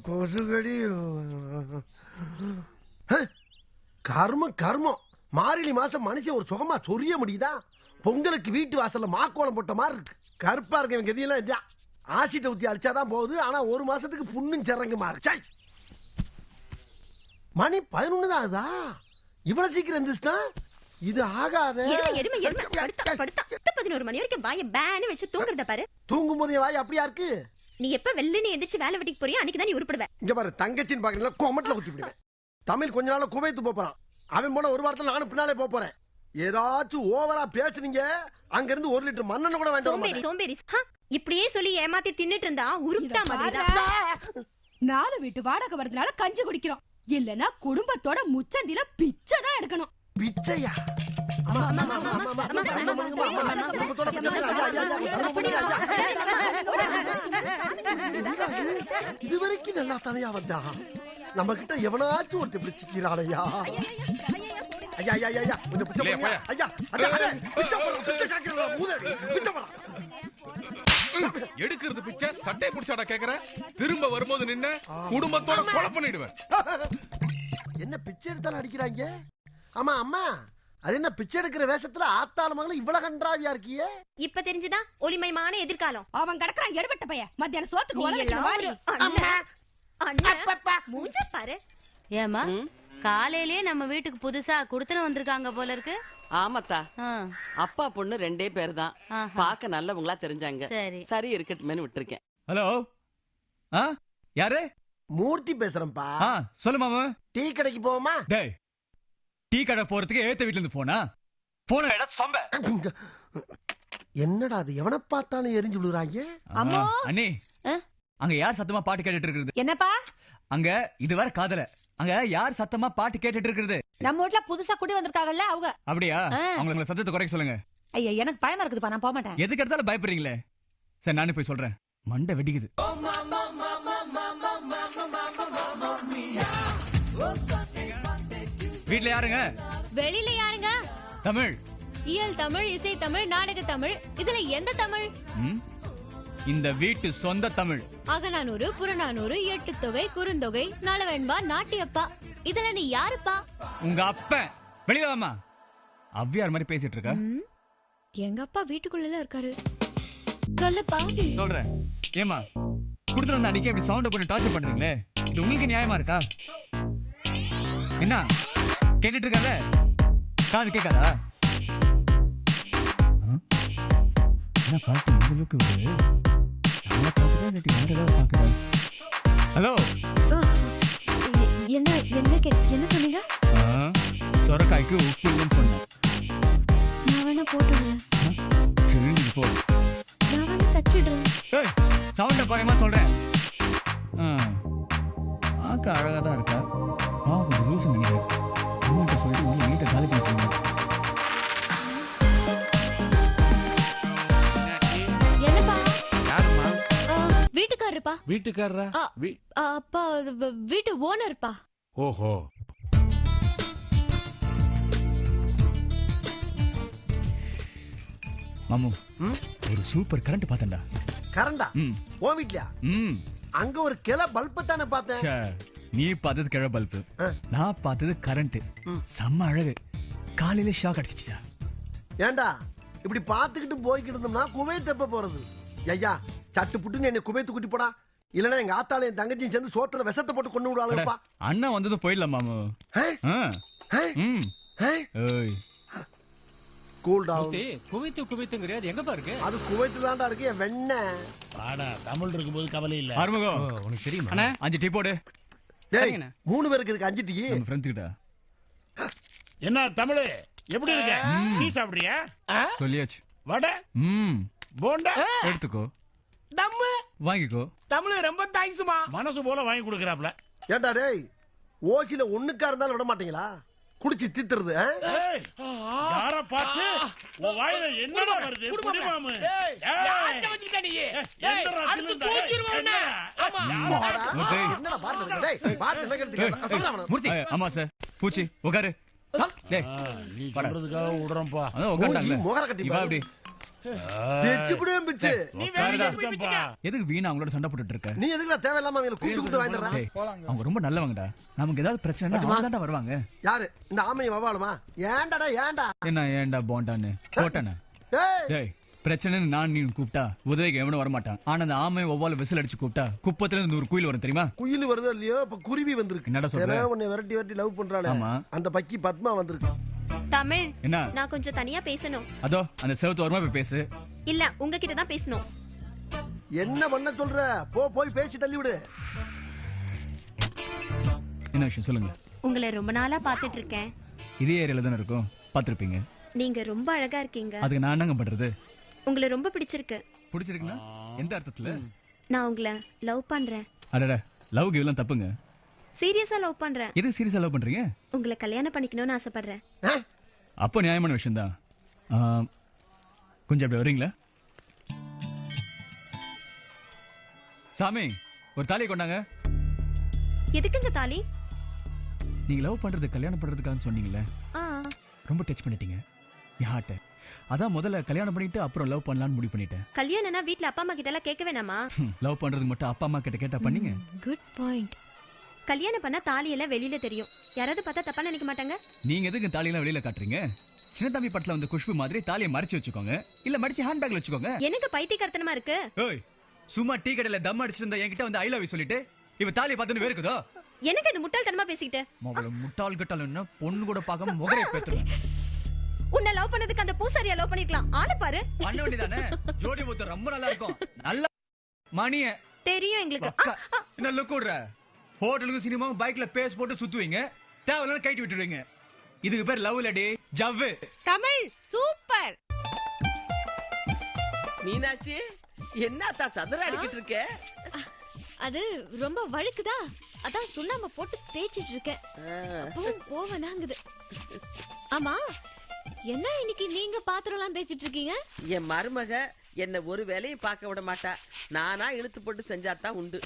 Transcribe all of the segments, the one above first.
கொசுகடி கர்மம் கர்மம். மார்கழி மாசம் மனுஷன் ஒரு சுகமா சொரிய முடியுதா? பொங்கலுக்கு வீட்டு வாசல்ல மாக்கோலம் போட்ட மாதிரி இருக்கு. கருப்பா இருக்க எனக்கு எதையெல்லாம் இல்லையா? ஆசிட்ட ஊத்தி அடிச்சாதான் போகுது. ஆனா ஒரு மாசத்துக்கு புண்ணும் சிறங்குமா இருக்கு. மணி 11 தான் ஆகுதா? இவ்வளவு சீக்கிரம் எந்திரிச்சிட்டா? இது ஆகாத. 11 மணி வரைக்கும் வாய பேன்னு வச்சு தூங்குறத பாரு. தூங்கும் போதே வாய் அப்படியா இருக்கு? நீ எப்ப வெள்ளனே எந்திரிச்சு வேலை வெட்டிக்கு போறியோ அன்னைக்கு தான் நீ உருப்படுவ. இங்க பாரு, தங்கச்சின்னு பாக்குறீங்களா? கோமட்ல குத்தி விடுவேன். தமிழ் கொஞ்ச நாள் குவைத்து போறான். அவன் போன ஒரு வாரத்துல நானும் பின்னாலே போறேன். ஏதாச்சும் ஓவரா பேசுனீங்க, அங்க இருந்து 1 லிட்டர் மண்ணெண்ணெய் கூட வேண்டாம். சோம்பேறி இப்படியே சொல்லி ஏமாத்தி தின்னுட்டு இருந்தா உருப்பிட்டா மாதிரி. 4 வீட்டு வாடகை வரதுனால கஞ்சி குடிக்கிறோம். இல்லனா குடும்பத்தோட முச்சந்தில பிச்சை தான் எடுக்கணும். பிச்சையா? இதுவரைக்கும் நல்லா தனியா வந்தா நம்ம கிட்ட எவனாச்சும் ஒருத்தர் பிடிச்சிக்கிறாளையா? ஐயா ஐயா ஐயா கொஞ்சம் பிச்சை போடுங்க. ஐயா பிச்சை போடுங்க. பிச்சை கேக்குறீங்களா? மூதேவி பிச்சை போடுங்க. எடுக்கிறது பிச்சை சட்டை புடிச்சாடா கேக்குற? திரும்ப வரும்போது நின்னு குடும்பத்தோட கொலை பண்ணிடுவேன். என்ன பிச்சை எடுத்தாலும் அடிக்கிறாங்க? ஆமா அம்மா, அது என்ன பிச்சை எடுக்கிற வேஷத்துல ஆத்தாள மகளும் இவ்வளவு கன்றாவியா இருக்கியே? இப்ப தெரிஞ்சுதா ஒளிமயமான எதிர்காலம். அவன் கடக்குறான் எடுபட்ட பையன். மத்தியான சோத்துக்கு மூஞ்ச பாரு. ஏமா காலையிலேயே நம்ம வீட்டுக்கு புதுசா குடுத்தன வந்திருக்காங்க போல இருக்கு. ஆமாத்தா, அப்பா பொண்ணு 2 பேர் தான். பாக்க நல்லவங்களா தெரிஞ்சாங்க. சரி இருக்கட்டுமேனு விட்டுருக்கேன். ஹலோ, யாரு? மூர்த்தி பேசுறேன்ப்பா. சொல்லு மாமா. டீ கடைக்கு போவோமா? டேய், டீ கடை போறதுக்கு ஏத்த வீட்ல இருந்து போனா போன என்னடா அது? எவனை பார்த்தாலும் எரிஞ்சு விழுறாங்க. அண்ணி, அங்க யார் சத்தமா பாட்டு கேட்டுட்டு இருக்குது? என்னப்பா அங்க இது வேற காதல. அங்க யார் சத்தமா பாட்டு கேட்டுட்டு இருக்குது? நம்ம வீட்ல புதுசா குடி வந்திருக்காங்கல்ல அவங்க. அப்படியா? அவங்கள சத்தத்தை குறைக்க சொல்லுங்க. ஐயா எனக்கு பயமா இருக்குதுப்பா, நான் போக மாட்டேன். எதுக்கு எடுத்தாலும் பயப்படுறீங்களே? சரி நானே போய் சொல்றேன். மண்டை வெடிக்குது. வீட்ல யாருங்க? வெளியில யாருங்க? தமிழ். இயல் தமிழ், இசை தமிழ், நாடக தமிழ். இதுல எந்த தமிழ்? இந்த வீட்டு சொந்த தமிழ். அகநானூறு, புறநானூறு, எட்டுத்தொகை, குறுந்தொகை, நலவெண்பா, நாட்டியப்பா. இதுல நீ யாருப்பா? உங்க அப்பன். வெளியில வாமா. அவ்வியார் மாதிரி பேசிட்டு இருக்க. எங்க அப்பா வீட்டுக்குள்ள இருக்காரு. சொல்லப்பா. சொல்றேன். ஏமா குடுத்துட்டு அன்னைக்கு இப்படி சவுண்ட் போட்டு டார்ச்சர் பண்றீங்களே, இது உங்களுக்கு நியாயமா இருக்கா? என்ன கேட்டுட்டு இருக்காத? காது கேட்காதா? என்ன பாட்டு இந்த அளவுக்கு வருது? நான் பார்த்துதான் நேற்று வேற ஏதாவது பார்க்குறேன். ஹலோ, என்ன சொன்னீங்க? சொரக்காய்க்கு உப்பு இல்லைன்னு சொன்னேன். நான் வேணா போட்டுடுறேன். போ. நான் வேணா தச்சிடுறேன். சவுண்ட குறையமா சொல்றேன். ஆக்க அழகா தான் இருக்கா. கொஞ்சம் லூசு நினைக்கிறேன். அம்மாட்ட சொல்லிட்டு உங்க வீட்டை காலி பண்ண சொல்லுங்க. என்னப்பா? யாருமா? வீட்டுக்காரருப்பா. வீட்டுக்காரரா? அப்பா வீட்டு ஓனர்ப்பா. ஓஹோ. மாமு, ஒரு சூப்பர் கரண்ட் பார்த்தேன்டா. கரண்டா? ஓ வீட்லயா? அங்க ஒரு கிளை பல்ப தானே பார்த்தேன். நீ பார்த்தது கிழ பல்பு, நான் பார்த்தது கரண்ட். செம்ம அழகு. காலையில ஷாக் அடிச்சிச்சா. ஏண்டா இப்படி பாத்துக்கிட்டு போய்கிட்டு இருந்தோம்னா குவைத் எப்ப போறது? ஐயா சட்டு புட்டுன்னு என்ன குவைத்து கூட்டி போடா. இல்லன்னா எங்க ஆத்தால என் தங்கச்சியும் சேர்ந்து சோத்துல விஷத்தை போட்டு கொண்டு விடுவாங்கப்பா. அண்ணா வந்தது போயிடலாம் மாமு. Cool down. குவைத்துங்கிறது எங்கப்பா இருக்கு? அது குவைத்துல தான்டா இருக்கு. என் வெண்ணெய் ஆடா தமிழ் இருக்கும்போது கவலை இல்ல. ஆறுமுகம், உனக்கு தெரியுமா? அண்ணா 5 டீ போடு. டேய் 3 பேருக்கு இதுக்கு 5 டீ. நம்ம ஃப்ரெண்ட்ஸ் கிட்ட. என்ன தமிழ் எப்படி இருக்க? டீ சாப்பிடுறியா? சொல்லியாச்சு. வடை போண்டா எடுத்துக்கோ. தம்மு வாங்கிக்கோ. தமிழ் ரொம்ப தேங்க்ஸ்மா. மனசு போல வாங்கி கொடுக்கறாப்ல. ஏண்டா டேய், ஓசில ஒண்ணுக்கா இருந்தாலும் விட மாட்டீங்களா? குடிச்சு தித்துறது. யார பாத்து உன் வாயில என்னடா வருது? புடிமாமு. யார்ட்ட வச்சிட்ட நீ? அடிச்சு தூக்கிடுவானே. ஆமா. என்னடா பாத்து டேய், பாத்து என்ன கேக்குறீங்க? மூர்த்தி. ஆமா சார். பூச்சி உட்காரு. டேய் நீ சொல்றதுக்காக விடுறேன்ப்பா. அத உட்கார்ந்தாங்க. மோகர கட்டி வா அப்படி. பிச்சு புடியும் பிச்சு. நீ உட்காருடா. வேலைக்கு கொடுத்தேன்ப்பா. எதுக்கு வீணா அவங்களோட சண்டை போட்டுட்டு இருக்க? நீ எதுக்குடா தேவையில்லாம அவங்களை கூப்பிட்டு வாங்கிடுறான்? டேய், அவங்க ரொம்ப நல்லவங்கடா. நமக்கு ஏதாவது பிரச்சனை அவங்க தான்டா வருவாங்க. யாரு இந்த ஆமையை வவாலுமா? ஏன்டாடா ஏன்டா? என்ன ஏன்டா போண்டான்னு போட்டானே? டேய் டேய், பிரச்சனைன்னு நான் நீ கூப்பிட்டா உதவிக்கு எவனும் வரமாட்டான். ஆனா அந்த ஆமை ஒவ்வால விசில் அடிச்சு கூப்பிட்டா குப்பத்துல இருந்து 100 குயில் வரும் தெரியுமா? குயில் வருதோ இல்லையோ இப்ப குருவி வந்திருக்கு. என்னடா சொல்ற? ஏன்னா உன்னை விரட்டி விரட்டி லவ் பண்றாளே ஆமா. அந்த பக்கி பத்மா வந்திருக்கு. தமிழ், என்ன? நான் கொஞ்சம் தனியா பேசணும். அதோ அந்த செவத்து ஓரமா போய் பேசு. இல்ல உங்ககிட்ட தான் பேசணும். என்ன பண்ண சொல்ற? போய் பேசி தள்ளி விடு. என்ன விஷயம் சொல்லுங்க. உங்களை ரொம்ப நாளா பாத்துட்டு இருக்கேன். இதே ஏரியால தானே இருக்கும், பாத்திருப்பீங்க. நீங்க ரொம்ப அழகா இருக்கீங்க. அதுக்கு நான் என்னங்க பண்றது? உங்களை ரொம்ப பிடிச்சிருக்கு. பிடிச்சிருக்குன்னா எந்த அர்த்தத்துல? நான் உங்களை லவ் பண்றேன். அடடா, லவ் கிவ்லாம் தப்புங்க. சீரியஸா லவ் பண்றேன். எது சீரியஸா லவ் பண்றீங்க? உங்களை கல்யாணம் பண்ணிக்கணும்னு ஆசைப்படுறேன். அப்போ நியாயமான விஷயம் தான். கொஞ்சம் அப்படி வரீங்களா? சாமி, ஒரு தாலியை கொண்டாங்க. எதுக்குங்க தாலி? நீங்க லவ் பண்றது கல்யாணம் பண்றதுக்காக சொன்னீங்கல்ல, ஆ, ரொம்ப டச் பண்ணிட்டீங்க என் ஹார்ட்டை. அதான் முதல்ல கல்யாணம் பண்ணிட்டு அப்புறம் லவ் பண்ணலாம்னு முடிவு பண்ணிட்டேன். கல்யாணம்னா வீட்ல அப்பா அம்மா கிட்ட எல்லாம் கேட்க வேணாமா? லவ் பண்றதுக்கு மட்டும் அப்பா அம்மா கிட்ட கேட்டா பண்ணீங்க. Good point. கல்யாணம் பண்ணா தாலி எல்லாம் வெளியில தெரியும். யாராவது பார்த்தா தப்பா நினைக்க மாட்டாங்க? நீங்க எதுக்கு தாலியெல்லாம் வெளியில காட்டுறீங்க? சின்ன தம்பி படத்துல வந்து குஷ்பு மாதிரி தாலியை மறைச்சு வச்சுக்கோங்க, இல்ல மடிச்சு ஹேண்ட்பேக்ல வச்சுக்கோங்க. எனக்கு பைத்தியக்காரத்தனமா இருக்கு. ஏய், சும்மா டீ கடையில தம் அடிச்சிட்டு இருந்தா என்கிட்ட வந்து ஐ லவ் யூ சொல்லிட்டு இவ தாலியை பார்த்துன்னு வேர்க்குதோ? எனக்கு இது முட்டாள்தனமா பேசிக்கிட்டு. மொபைல முட்டாள் கட்டால் என்ன பொண்ணு கூட பார்க்காம முகரை பேத்துறேன். உன்னை லவ் பண்ணதுக்கு அந்த பூசாரியா லவ் பண்ணிக்கலாம். ஆளு பாரு. பண்ண வேண்டியதானே? ஜோடி முத்து ரொம்ப நல்லா இருக்கும். நல்ல மணிய தெரியும் எங்களுக்கு. அக்கா, என்ன லுக் விடுற? ஹோட்டலுக்கு சினிமாவும் பைக்ல பேஸ் போட்டு சுத்துவீங்க, தேவையில்லைன்னு கைட்டு விட்டுருவீங்க. இதுக்கு பேர் லவ் இல்லடி, ஜவ்வு. தமிழ் சூப்பர். மீனாட்சி, என்னத்தா சதுர அடிக்கிட்டு இருக்க? அது ரொம்ப வழுக்குதா, அதான் சுண்ணாம்பு போட்டு தேய்ச்சிட்டு இருக்கேன். அப்பவும் போவனாங்குது. ஆமா, என்ன இன்னைக்கு நீங்க பாத்திரம் எல்லாம் தேய்ச்சிட்டு இருக்கீங்க? என் மருமக என்ன ஒரு வேலையும் பார்க்க விட மாட்டா. நானா இழுத்து போட்டு செஞ்சாதான் உண்டு.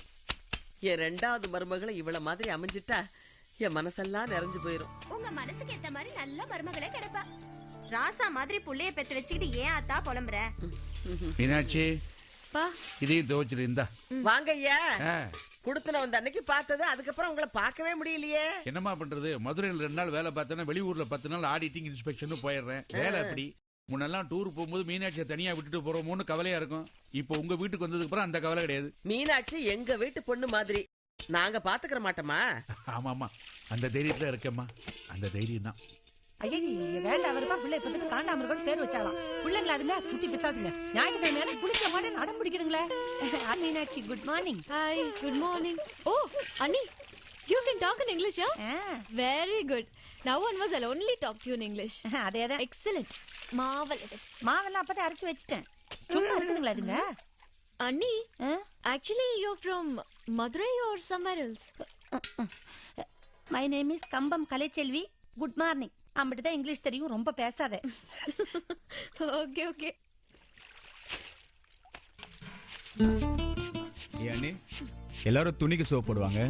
என் 2வது மருமகளை இவ்வளவு மாதிரி அமைஞ்சிட்டா என் மனசெல்லாம் நிறைஞ்சு போயிரும். உங்க மனசுக்கு ஏத்த மாதிரி நல்ல மருமகளே கிடைப்பா. ராசா மாதிரி புள்ளைய பெத்து வச்சுக்கிட்டு ஏன் ஆத்தா புலம்புற? மீனாட்சி, பா, இதையும் துவச்சிரு. இந்தா. வாங்க ஐயா. ஆ, குடுத்தன வந்த அன்னைக்கு பார்த்தது, அதுக்கப்புறம் உங்களை பார்க்கவே முடியலையே. என்னம்மா பண்றது? மதுரையில் 2 நாள் வேலை பார்த்தேன்னா வெளியூர்ல 10 நாள் ஆடிட்டிங் இன்ஸ்பெக்ஷன் போயிடுறேன். வேலை அப்படி. முன்னெல்லாம் டூர் போகும்போது மீனாட்சியை தனியா விட்டுட்டு போறோமோன்னு கவலையா இருக்கும். இப்போ உங்க வீட்டுக்கு வந்ததுக்கு அப்புறம் அந்த கவலை கிடையாது. மீனாட்சி எங்க வீட்டு பொண்ணு மாதிரி. நாங்க பாத்துக்கிற மாட்டோமா? ஆமா ஆமா, அந்த தைரியத்துல இருக்கேம்மா. அந்த தைரியம் தான். ஐயா, வேண்டாம் வருமா பிள்ளை இப்ப காண்டாமர்கள் பேர் வச்சாலாம். பிள்ளைங்களா அதுங்க குட்டி பிசாசுங்க. ஞாயிற்றுக்கிழமை குளிக்க மாட்டேன் அடம் பிடிக்குதுங்களே. Meenakshi, good morning. Hi, good morning. ஓ அண்ணி, you can talk in English, huh? Very good. Now one was I'll only talk to you in English. அதேதான். Excellent. Marvelous. மாவெல்லாம் அப்பதான் அரைச்சு வச்சிட்டேன். சும்மா இருக்குதுங்களா அதுங்க? Anni, actually you're from Madurai or somewhere else? My name is Kambam Kalaiselvi. Good morning. அம்பிட்டுதான் English தெரியும், ரொம்ப பேசாத. Okay, okay. ஏன்னு எல்லாரும் துணிக்கு சோப் போடுவாங்க,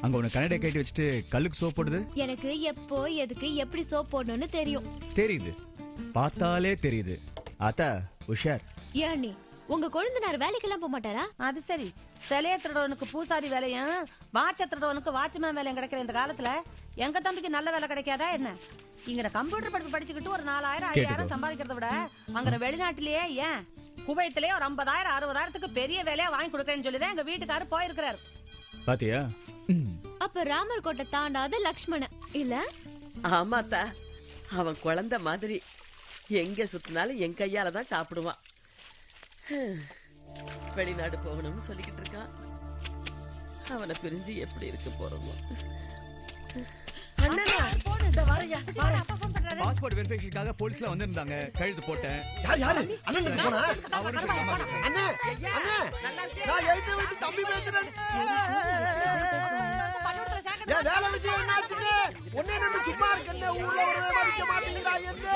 அங்க உன கனடா கட்டி வச்சுட்டு கல்லுக்கு சோப் போடுது. எனக்கு எப்போ எதுக்கு எப்படி சோப் போடணும்னு தெரியும். தெரியுது, பார்த்தாலே தெரியுது. ஆத்தா உஷார். ஏண்ணி, உங்க கொழுந்தனார் வேலைக்கெல்லாம் போக மாட்டாரா? அது சரி, சிலைய திருடவனுக்கு பூசாரி வேலையும் வாட்ச திருடவனுக்கு வாட்ச்மேன் வேலையும் கிடைக்கிற இந்த காலத்துல எங்க தம்பிக்கு நல்ல வேலை கிடைக்காதா என்ன? இங்க கம்ப்யூட்டர் படிப்பு படிச்சுக்கிட்டு ஒரு 4000 5000 சம்பாதிக்கிறத விட அங்க வெளிநாட்டிலேயே ஏன் குவைத்திலேயே ஒரு 50,000 60,000க்கு பெரிய வேலையா வாங்கி கொடுக்கறேன்னு சொல்லிதான் எங்க வீட்டுக்காரர் போயிருக்கிறாரு. பாத்தியா? அப்ப ராமர் கோட்டை தாண்டாத லக்ஷ்மண இல்ல? ஆமாத்தா, அவன் குழந்தை மாதிரி எங்க சுத்தினாலும் என் கையால தான் சாப்பிடுவான். வெளிநாடு போகணும்னு சொல்லிக்கிட்டு இருக்கான். அவனை பிரிஞ்சு எப்படி இருக்க போறோமோ. பாஸ்போர்ட் வெரிஃபிகேஷனுக்காக போலீஸ்ல வந்திருந்தாங்க, கழுத்து போட்டேன். யாரு அண்ணன் போனா? அவரு சொன்னாங்க. அண்ணே அண்ணே, நான் எழுதி விட்டு தம்பி பேசுறேன். ஏன் வேலை வச்சு என்னாச்சுன்னு ஒன்னே நம்ம சும்மா இருக்கேன். ஊர்ல ஒரு வைக்க மாட்டேங்கிறா என்ன?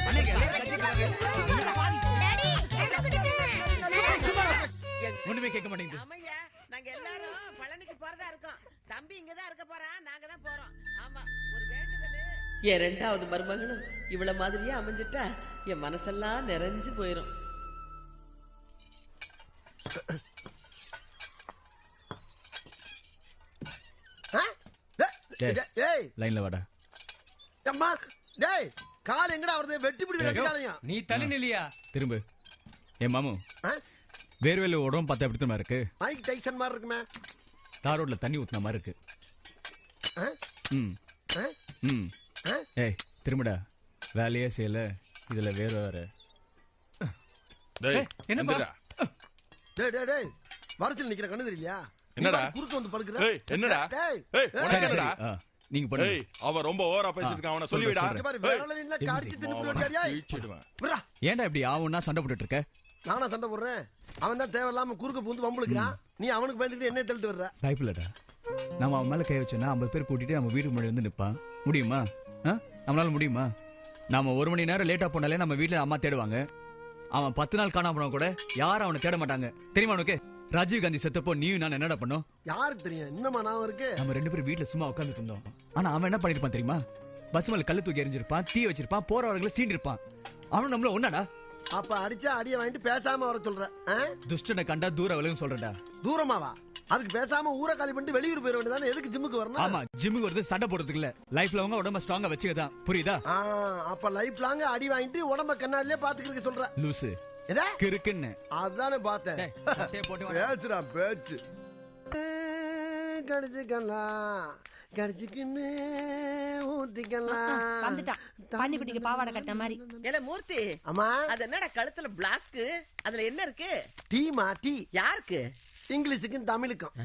அன்னைக்கு என் ரெண்டாவது மருமகளும் இவள மாதிரியே அமைஞ்சிட்டா என் மனசெல்லாம் நிறைஞ்சு போயிரும். லைன்ல வாடா. அம்மா டேய் கால் எங்கடா வருது? வெட்டி பிடி வெட்டிக்காலையா? நீ தள்ளி நில்லையா? திரும்ப. ஏ மாமு, வேர்வேல ஓடும் பார்த்தா எப்படி தெரியுமா இருக்கு? மைக் டைசன் மாதிரி இருக்குமே. தார் ரோட்ல தண்ணி ஊத்துன மாதிரி இருக்கு. ஏய் திரும்படா. வேலையே செய்யல, இதுல வேற வேற. என்னப்பா? டேய் டேய் டேய் வரச்சில நிக்கிற கண்ணு தெரியலையா? என்னடா குறுக்க வந்து படுக்குற? ஏய் என்னடா? டேய் ஏய் உனக்கு என்னடா? நீங்க பண்ணுங்க. ஏய் அவன் ரொம்ப ஓவரா பேசிட்டு இருக்கான், அவனை சொல்லி விடா. இங்க பாரு விரல்ல நின்னு காடிச்சு தின்னு போடியாடியா? விட்றா. ஏன்டா இப்படி ஆவுன்னா சண்டை போட்டுட்டு இருக்க? நானா சண்டை போடுறேன்? அவன் தான் தேவையில்லாம குறுக்க பூந்து வம்புழுக்கிறான். நீ அவனுக்கு பயந்துட்டு என்ன தள்ளிட்டு வர்ற? டைப்லடா. நம்ம அவன் மேல கை வச்சோன்னா 50 பேர் கூட்டிட்டு நம்ம வீட்டுக்கு முன்னாடி வந்து நிப்பான். முடியுமா? நம்மளால முடியுமா? நாம 1 மணி நேரம் லேட்டா போனாலே நம்ம வீட்டுல அம்மா தேடுவாங்க. அவன் 10 நாள் காணாம போனா கூட யாரும் அவனை தேட மாட்டாங்க. தெரியுமா உனக்கு? ராஜீவ் காந்தி செத்தப்போ நீயும் நான் என்னடா பண்ணோம்? யாருக்கு தெரியும்? இன்னமா நான் இருக்கு. நம்ம 2 பேரும் வீட்டுல சும்மா உட்கார்ந்துட்டு இருந்தோம். ஆனா அவன் என்ன பண்ணிருப்பான் தெரியுமா? பஸ் மேல கல்லு தூக்கி எறிஞ்சிருப்பான், தீ வச்சிருப்பான், போறவர்களை சீண்டிருப்பான். அவனும் நம்மள ஒண்ணாடா. அப்ப அடிச்சா அடிய வாங்கிட்டு பேசாம வர சொல்ற? துஷ்டனை கண்டா தூர விலகுன்னு சொல்றடா. தூரமாவா? அதுக்கு பேசாம ஊரை காலி பண்ணிட்டு வெளியூர் போயிட வேண்டியதானே? எதுக்கு ஜிம்முக்கு வரணும்? ஆமா, ஜிம்முக்கு வருது சண்டை போடுறதுக்கு இல்ல. லைஃப்ல அவங்க உடம்ப ஸ்ட்ராங்கா வச்சுக்கதான். புரியுதா? அப்ப லைஃப் லாங்க அடி வாங்கிட்டு உடம்ப கண்ணாடிலே பாத்துக்கிறதுக்கு சொல்ற? லூசு எதா கிறுக்குன்னு அதானே பார்த்தேன். பேசுறா பேச்சு. கடிச்சுக்கலாம் கடிச்சுக்கின்னு ஊத்திக்கலாம். வந்துட்டான் பன்னிக்குட்டிக்கு பாவாடை கட்ட மாதிரி. ஏல மூர்த்தி, அம்மா அது என்னடா கழுத்துல பிளாஸ்க்? அதுல என்ன இருக்கு? டீமா டீ. யாருக்கு? இங்கிலீஷுக்கும் தமிழுக்கும்.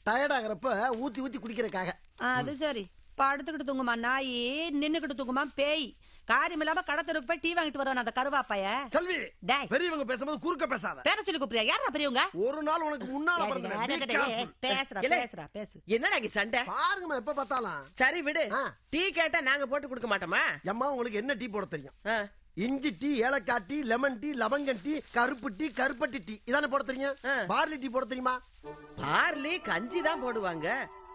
டயர்ட் ஆகிறப்ப ஊத்தி ஊத்தி குடிக்கிறதுக்காக. அது சரி. படுத்துக்கிட்டு தூங்குமா நாயி, நின்னுக்கிட்டு தூங்குமா பேய். காரியம் இல்லாம கடத்தருக்கு போய் டீ வாங்கிட்டு வருவான் அந்த கருவாப்பைய. செல்வி, பெரியவங்க பேசும்போது குறுக்க பேசாத. பேர சொல்லி கூப்பிடுறியா? யாரா பெரியவங்க? ஒரு நாள் உனக்கு முன்னால பேசு. என்னடா சண்டை? பாருங்கம்மா எப்ப பார்த்தாலும். சரி விடு. டீ கேட்டா நாங்க போட்டு கொடுக்க மாட்டோமா? அம்மா உங்களுக்கு என்ன டீ போட தெரியும்? இஞ்சி டீ, ஏலக்காய் டீ, லெமன் டீ, லவங்கம் டீ, கருப்பு டீ, கருப்பட்டி டீ. இதானே போட தெரியும்? பார்லி டீ போட தெரியுமா? பார்லி கஞ்சி தான் போடுவாங்க.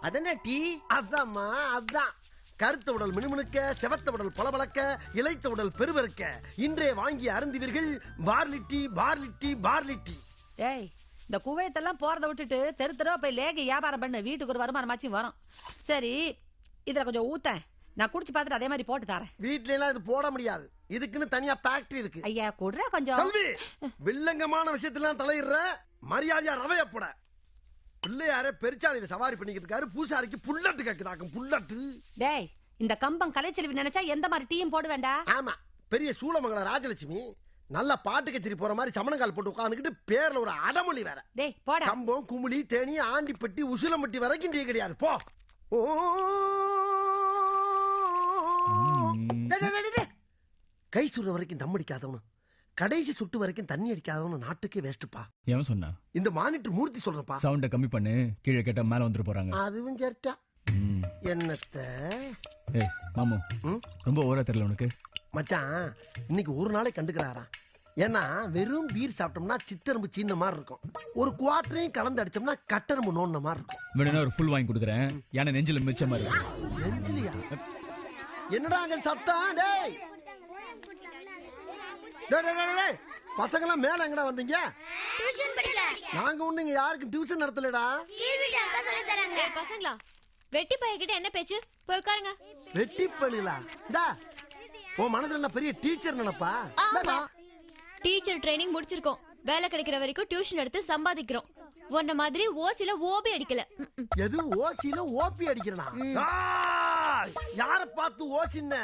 அதென்ன டீ? அதாம்மா அதான். கருத்த உடல் மினுமினுக்க, செவத்த உடல் பளபளக்க, இளைத்த உடல் பெருவருக்க இன்றைய வாங்கி அருந்துவீர்கள் barley tea, barley tea, barley tea. ஏய், இந்த குவைத்தெல்லாம் போறத விட்டுட்டு தெரு தெருவா போய் லேக வியாபாரம் பண்ணு. வீட்டுக்கு ஒரு வருமானமாச்சும் வரும். சரி, இதுல கொஞ்சம் ஊத்தேன். நான் குடிச்சு பார்த்துட்டு அதே மாதிரி போட்டு தரேன். வீட்ல எல்லாம் இது போட முடியாது. இதுக்குன்னு தனியா ஃபேக்டரி இருக்கு. ஐயா குடுற கொஞ்சம். செல்வி, வில்லங்கமான விஷயத்துல தலையிடுற. மரியாதையா ரவைய போட. பிள்ளையாரே பெருச்சாலையில சவாரி பண்ணிக்கிட்டு இருக்காரு. பூசாரிக்கு புல்லட்டு கேக்குதாக்கும். புல்லட்டு. டேய், இந்த கம்பம் கலைச்செல்வி நினைச்சா எந்த மாதிரி டீயும் போட வேண்டாம். ஆமா, பெரிய சூளமங்கல ராஜலட்சுமி நல்ல பாட்டு கச்சேரி போற மாதிரி சமணங்கால் போட்டு உட்கார்ந்துக்கிட்டு பேர்ல ஒரு அடமொழி வேற. டேய் போடா. கம்பம், குமுளி, தேனி, ஆண்டிப்பட்டி, உசிலம்பட்டி வரைக்கும் டீ கிடையாது. போ. கை சுடுற வரைக்கும் தம் அடிக்காதவனு, கடைசி சுட்டு வரைக்கும் தண்ணி அடிக்காதவனு நாட்டுக்கே வேஸ்ட்பா. ஏன் சொன்னா? இந்த மானிட்டர் மூர்த்தி சொல்றப்பா. சவுண்ட கம்மி பண்ணு, கீழே கேட்டா மேல வந்துட்டு போறாங்க. அதுவும் சரிட்டா. என்னத்த? ஏய் மாமு, ரொம்ப ஓரா தெரியல உனக்கு. மச்சான், இன்னைக்கு ஒரு நாளை கண்டுக்கிறாரா? ஏன்னா வெறும் பீர் சாப்பிட்டோம்னா சித்தரம்பு சீன மாதிரி இருக்கும். ஒரு குவார்டரையும் கலந்து அடிச்சோம்னா கட்டரம்பு நோண்ட மாதிரி இருக்கும். வேணும்னா ஒரு ஃபுல் வாங்கி கொடுக்குறேன். ஏன்னா நெஞ்சில மிச்சமா இருக்கு. நெஞ்சிலியா? என்னடா அங்க சத்தம்? டேய் பசங்க எல்லாம் மேல எங்கடா வந்தீங்க? நாங்க ஒண்ணு இங்க யாருக்கும் டியூஷன் நடத்தலடா. பசங்களா, வெட்டி பையகிட்ட என்ன பேச்சு? போய் உட்காருங்க. வெட்டி பள்ளிகளா? உன் மனதுல என்ன பெரிய டீச்சர் நினைப்பா? டீச்சர் ட்ரைனிங் முடிச்சிருக்கோம். வேலை கிடைக்கிற வரைக்கும் டியூஷன் எடுத்து சம்பாதிக்கிறோம். உன்ன மாதிரி ஓசில ஓபி அடிக்கல. எது ஓசில ஓபி அடிக்கிறனா? யார பார்த்து ஓசின்ன?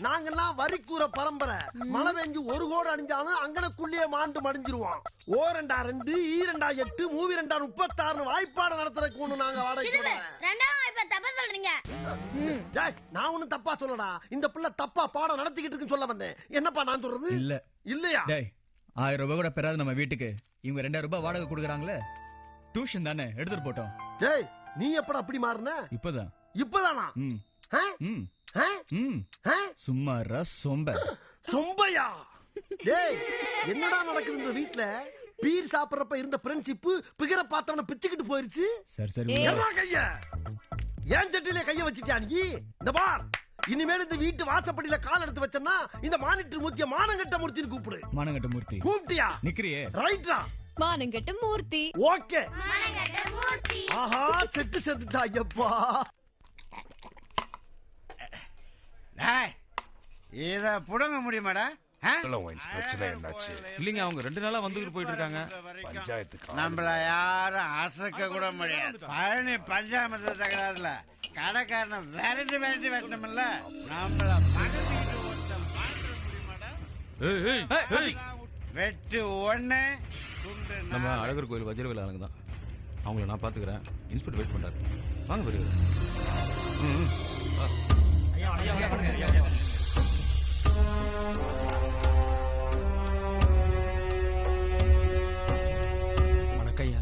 நாங்கெல்லாம் வரிக்கூற பரம்பரை. மழை பெஞ்சு ஒரு கோடு அடிஞ்சாலும் அங்கனக்குள்ளேயே மாண்டு மடிஞ்சிருவோம். ஓ 2 2 ஈ 2 8 மூவி 2 36 வாய்ப்பாடு நடத்துறதுக்கு ஒண்ணு நாங்க வாடகை. நான் ஒண்ணும் தப்பா சொல்லடா. இந்த பிள்ளை தப்பா பாடம் நடத்திக்கிட்டு இருக்குன்னு சொல்ல வந்தேன். என்னப்பா நான் சொல்றது? இல்ல இல்லையா? 1000 ரூபாய் கூட பெறாது நம்ம வீட்டுக்கு. இவங்க 2000 ரூபாய் வாடகை கொடுக்குறாங்களே. டியூஷன் தானே, எடுத்துட்டு போட்டோம். டேய், நீ எப்படா அப்படி மாறுன? இப்பதான். இப்பதானா? சும்மாரா சொம்ப. சொம்பையா? டேய், என்னடா நடக்குது இந்த வீட்ல? பீர் சாப்பிடுறப்ப இருந்த ஃப்ரெண்ட்ஷிப் பிகர பார்த்தவன பிச்சுக்கிட்டு போயிருச்சு. சரி சரி. என்ன கைய? ஏன் சட்டிலே கைய வச்சிட்டியா நீ? இந்த பார், இனிமேல் இந்த வீட்டு வாசப்படியில கால் எடுத்து வச்சேன்னா இந்த மானிட்டர் மூர்த்திய மானங்கட்ட மூர்த்தின்னு கூப்பிடு. மானங்கட்ட மூர்த்தி கூப்பிட்டியா? நிக்கிறியே. ரைட்டா. மானங்கட்ட மூர்த்தி. ஓகே. ஆஹா செட்டு செத்துட்டா ஐயப்பா. இத புடுங்க முடியுமாடா? இல்லைங்க அவங்க 2 நாளா வந்துட்டு போயிட்டு இருக்காங்க. நம்மள யாரும் அசைக்க கூட முடியாது. பழனி பஞ்சாமிரத தகராறுல கடைக்காரனை விரட்டி வெட்டணும்ல. நம்மள பக்கத்துக்கிட்டு ஒருத்தன் மாற்ற முடியுமாடா? வெட்டு ஒண்ணு நம்ம அழகர் கோயில் வஜ்ரவேல் ஆளுங்க தான். அவங்கள நான் பாத்துக்கிறேன். இன்ஸ்பெக்டர் வெயிட் பண்றாரு. வாங்க பெரியவர். வணக்கம்யா.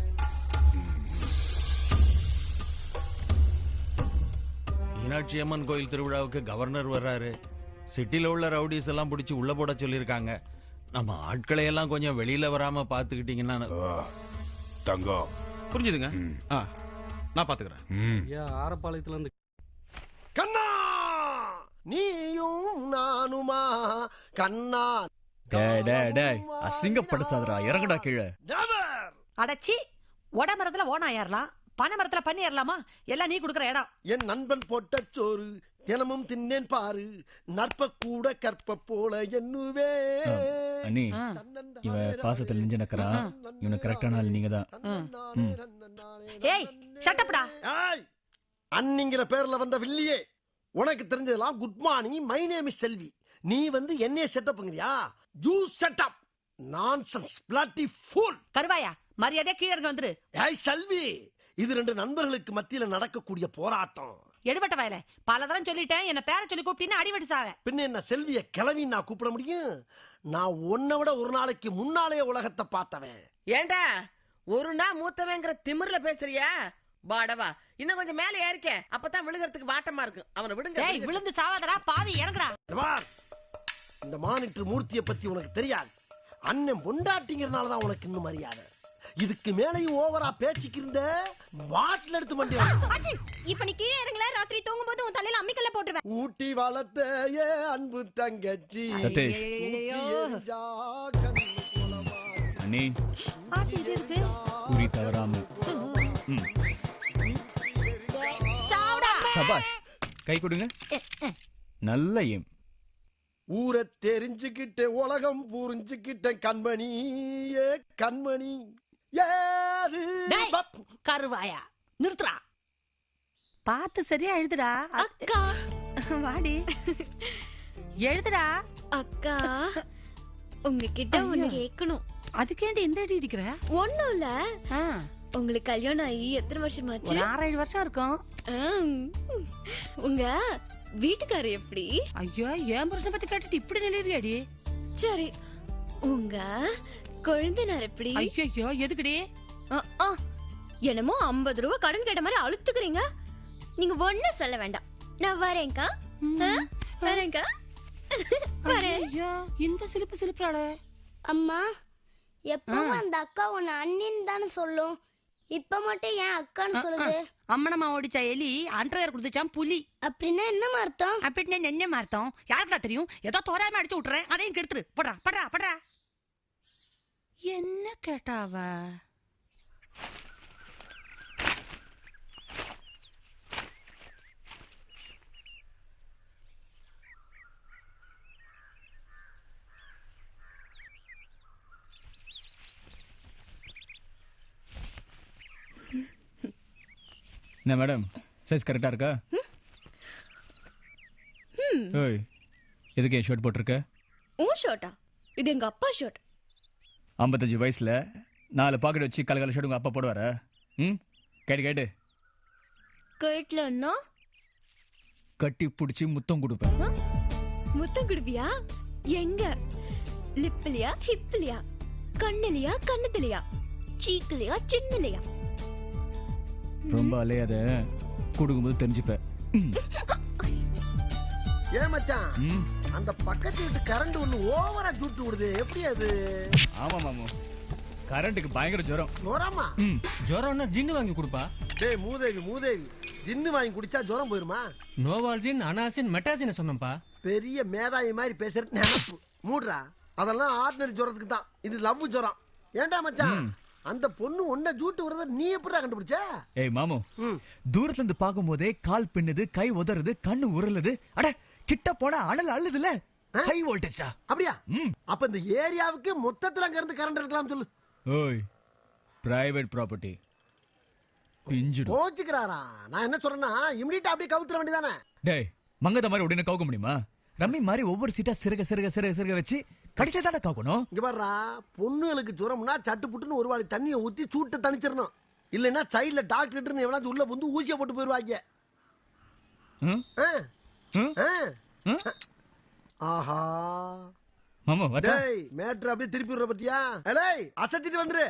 மீனாட்சி அம்மன் கோயில் திருவிழாவுக்கு கவர்னர் வர்றாரு. சிட்டில உள்ள ரவுடிஸ் எல்லாம் பிடிச்சி உள்ள போட சொல்லியிருக்காங்க. நம்ம ஆட்களை எல்லாம் கொஞ்சம் வெளியில வராம பாத்துக்கிட்டீங்கன்னா. தங்கம் புரிஞ்சுதுங்க. நான் பாத்துக்கிறேன். ஆரப்பாளையத்துல இருந்து கண்ணா நீயும் நானுமா கண்ணா. அசிங்கப்படுத்தாதடா, இறங்குடா கீழே. அடச்சி ஒட மரத்துல ஓனா ஏறலாம், பனை மரத்துல பண்ணி ஏறலாமா? எல்லாம் நீ குடுக்குற இடம். என் நண்பன் போட்ட சோறு தினமும் தின்னேன் பாரு, நற்ப கூட கற்ப போல என்னுவே. அண்ணி, இவன் பாசத்துல நெஞ்சு நக்கறா. இவனுக்கு கரெக்டான ஆள் நீங்க தான். ஏய் ஷட்டப்டா. ஏய் அன்னிங்கிற பேர்ல வந்த வில்லியே, உனக்கு தெரிஞ்சதெல்லாம் good morning, my name is Selvi. நீ வந்து என்னைய செட்டப்ங்கறியா? You setup nonsense bloody fool. கருவாயா மரியாதையா கீழ இறங்க வந்துரு. ஏய் செல்வி, இது 2 நண்பர்களுக்கு மத்தியில நடக்கக்கூடிய போராட்டம். எடுபட்ட வயல பல தரம் சொல்லிட்டேன். என்ன பேரை சொல்லி கூப்பிட்டீங்கன்னா அடிவெடி சாவ. பின்ன என்ன செல்விய கிளவி நான் கூப்பிட முடியும்? நான் உன்னை விட ஒரு நாளைக்கு முன்னாலே உலகத்தை பார்த்தவன். ஏண்டா ஒரு நாள் மூத்தவங்கிற திமிர்ல பேசுறியா? பாடவா இன்னும் கொஞ்சம் மேல ஏறிக்க, அப்பதான் விழுகிறதுக்கு வாட்டமா இருக்கு. அவனை விடுங்க. ஏய் விழுந்து சாவாதடா பாவி, இறங்குடா. இந்த மானிட்டர் மூர்த்தியை பத்தி உனக்கு தெரியாது. அண்ணன் பொண்டாட்டிங்கிறதுனாலதான் உனக்கு இன்னும் மரியாதை. இதுக்கு மேலையும் ஓவரா பேச்சுக்கு இருந்த பாட்டில் எடுத்து மண்டி. இப்ப நீ கீழே இறங்கல, ராத்திரி தூங்கும் போது உன் தலையில அம்மிக்கல்ல போட்டுருவேன். ஊட்டி வளர்த்த ஏ அன்பு தங்கச்சி. அண்ணி குறி தவறாம. சபாஷ், கை கொடுங்க. நல்ல எம். ஊரை தெரிஞ்சுக்கிட்ட உலகம் புரிஞ்சுக்கிட்ட கண்மணி, ஏ கண்மணி. கருவாயா நிறுத்துறா. பார்த்து சரியா எழுதுடா. அக்கா வாடி எழுதுடா. அக்கா உங்ககிட்ட ஒண்ணு கேட்கணும். அதுக்கேண்டி இந்த அடி அடிக்கிற? ஒண்ணும் இல்ல. உங்களுக்கு கல்யாணம் ஆகி எத்தனை வருஷமாச்சு? 6-7 வருஷம் இருக்கும். உங்க வீட்டுக்காரர் எப்படி? ஐயோ என் புருஷனை பத்தி கேட்டுட்டு இப்படி நிலையாடி. சரி, உங்க கொழுந்தனார் எப்படி? ஐயோ எதுக்குடி? என்னமோ 50 ரூபாய் கடன் கேட்ட மாதிரி அழுத்துக்கிறீங்க. நீங்க ஒண்ணு சொல்ல வேண்டாம். நான் வரேன்க்கா. வரேன்க்கா. வரேன். இந்த சிலிப்பு சிலிப்புறாளே. அம்மா, எப்பவும் அந்த அக்கா உன்னை அண்ணின்னு தானே சொல்லும். இப்ப மட்டும் ஏன் அக்கான்னு சொல்லுது? அம்மனம்மா ஓடிச்சா எலி, அண்டர்வேர் கொடுத்துச்சான் புலி. அப்படின்னா என்ன அர்த்தம்? அப்படின்னா என்ன அர்த்தம் யாருக்கா தெரியும்? ஏதோ தோராயமா அடிச்சு விட்டுறேன், அதையும் கெடுத்துரு. படுறா படுறா படுறா. என்ன கேட்டாவ? என்ன மேடம், சைஸ் கரெக்டா இருக்கா? ஓய், எதுக்கு என் ஷர்ட் போட்டிருக்க? உன் ஷர்ட்டா? இது எங்க அப்பா ஷர்ட். 55 வயசுல 4 பாக்கெட் வச்சு கலகல ஷர்ட் உங்க அப்பா போடுவாரா? கேட்டு கேட்டு கேட்லன்னா கட்டி பிடிச்சி முத்தம் கொடுப்பேன். முத்தம் குடுப்பியா? எங்க? லிப்லயா, ஹிப்லயா, கண்ணுலயா, கண்ணத்துலயா, சீக்குலயா, சின்னலையா? ரொம்ப அலையாத, கொடுக்கும்போது தெரிஞ்சுப்ப. ஏ மச்சான், அந்த பக்கத்து வீட்டு கரண்ட் ஒண்ணு ஓவரா ஜூட்டு விடுது, எப்படி அது? ஆமா மாமு, கரண்ட்டுக்கு பயங்கர ஜுரம். ஜுரமா? ஜுரம்னா ஜின்னு வாங்கி கொடுப்பா. டேய் மூதேவி மூதேவி, ஜின்னு வாங்கி குடிச்சா ஜுரம் போயிருமா? நோவால்ஜின், அனாசின், மெட்டாசின் சொன்னப்பா. பெரிய மேதாவி மாதிரி பேசுற நினைப்பு மூடுறா. அதெல்லாம் ஆர்டினரி ஜுரத்துக்கு தான், இது லவ் ஜுரம். ஏண்டா மச்சான், அந்த பொண்ணு ஒன்ன ஜூட்டு வரத நீ எப்படிடா கண்டுபிடிச்ச? ஏய் மாமு, தூரத்துல இருந்து பாக்கும் போதே கால் பின்னுது, கை உதறுது, கண்ணு உருளுது. அட கிட்ட போனா அனல் அள்ளுதுல. ஹை வோல்டேஜா? அப்படியா? அப்ப இந்த ஏரியாவுக்கு மொத்தத்துல அங்க இருந்து கரண்ட் இருக்கலாம் சொல்லு. ஓய், பிரைவேட் ப்ராப்பர்ட்டி. பிஞ்சிடு. கோச்சுக்கிறாரா? நான் என்ன சொல்றேன்னா, இமிடியேட்டா அப்படியே கவுத்துற வேண்டியதானே? டேய், மங்கத மாதிரி உடனே கவுக்க முடியுமா? ரம்மி மாதிரி ஒவ்வொரு சீட்டா சிறுக சிறுக சிறுக சிறுக வச்சு கடிச்சா தானே கவுக்கணும். இங்க பாருடா, பொண்ணுகளுக்கு ஜுரம்னா சட்டு புட்டுன்னு ஒரு வாளி தண்ணியை ஊத்தி சூட்டை தணிச்சிடணும். இல்லைன்னா சைடுல டாக்டர் எவனாச்சும் உள்ள வந்து ஊசியை போட்டு போயிருவாங்க. ஆஹா மாமா, டேய் மேட்ரு அப்படியே திருப்பி விடுற பத்தியா? ஏய் அசத்திட்டு வந்துரு.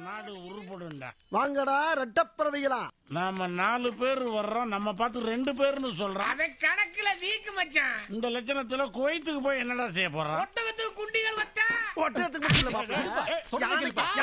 நாடு உருப்படுண்டா. வாங்கடா ரெட்டப்பறவைகளா. நாம 4 பேர் வர்றோம், நம்ம பார்த்து 2 பேர்னு சொல்றோம். அதை கணக்குல வீக்கு மச்சான். இந்த லட்சணத்துல குவைத்துக்கு போய் என்னடா செய்ய போறோம்? ஒட்டகத்துக்கு குண்டிகள் வச்சா. ஒட்டகத்துக்கு மட்டும் இல்ல பாப்பா,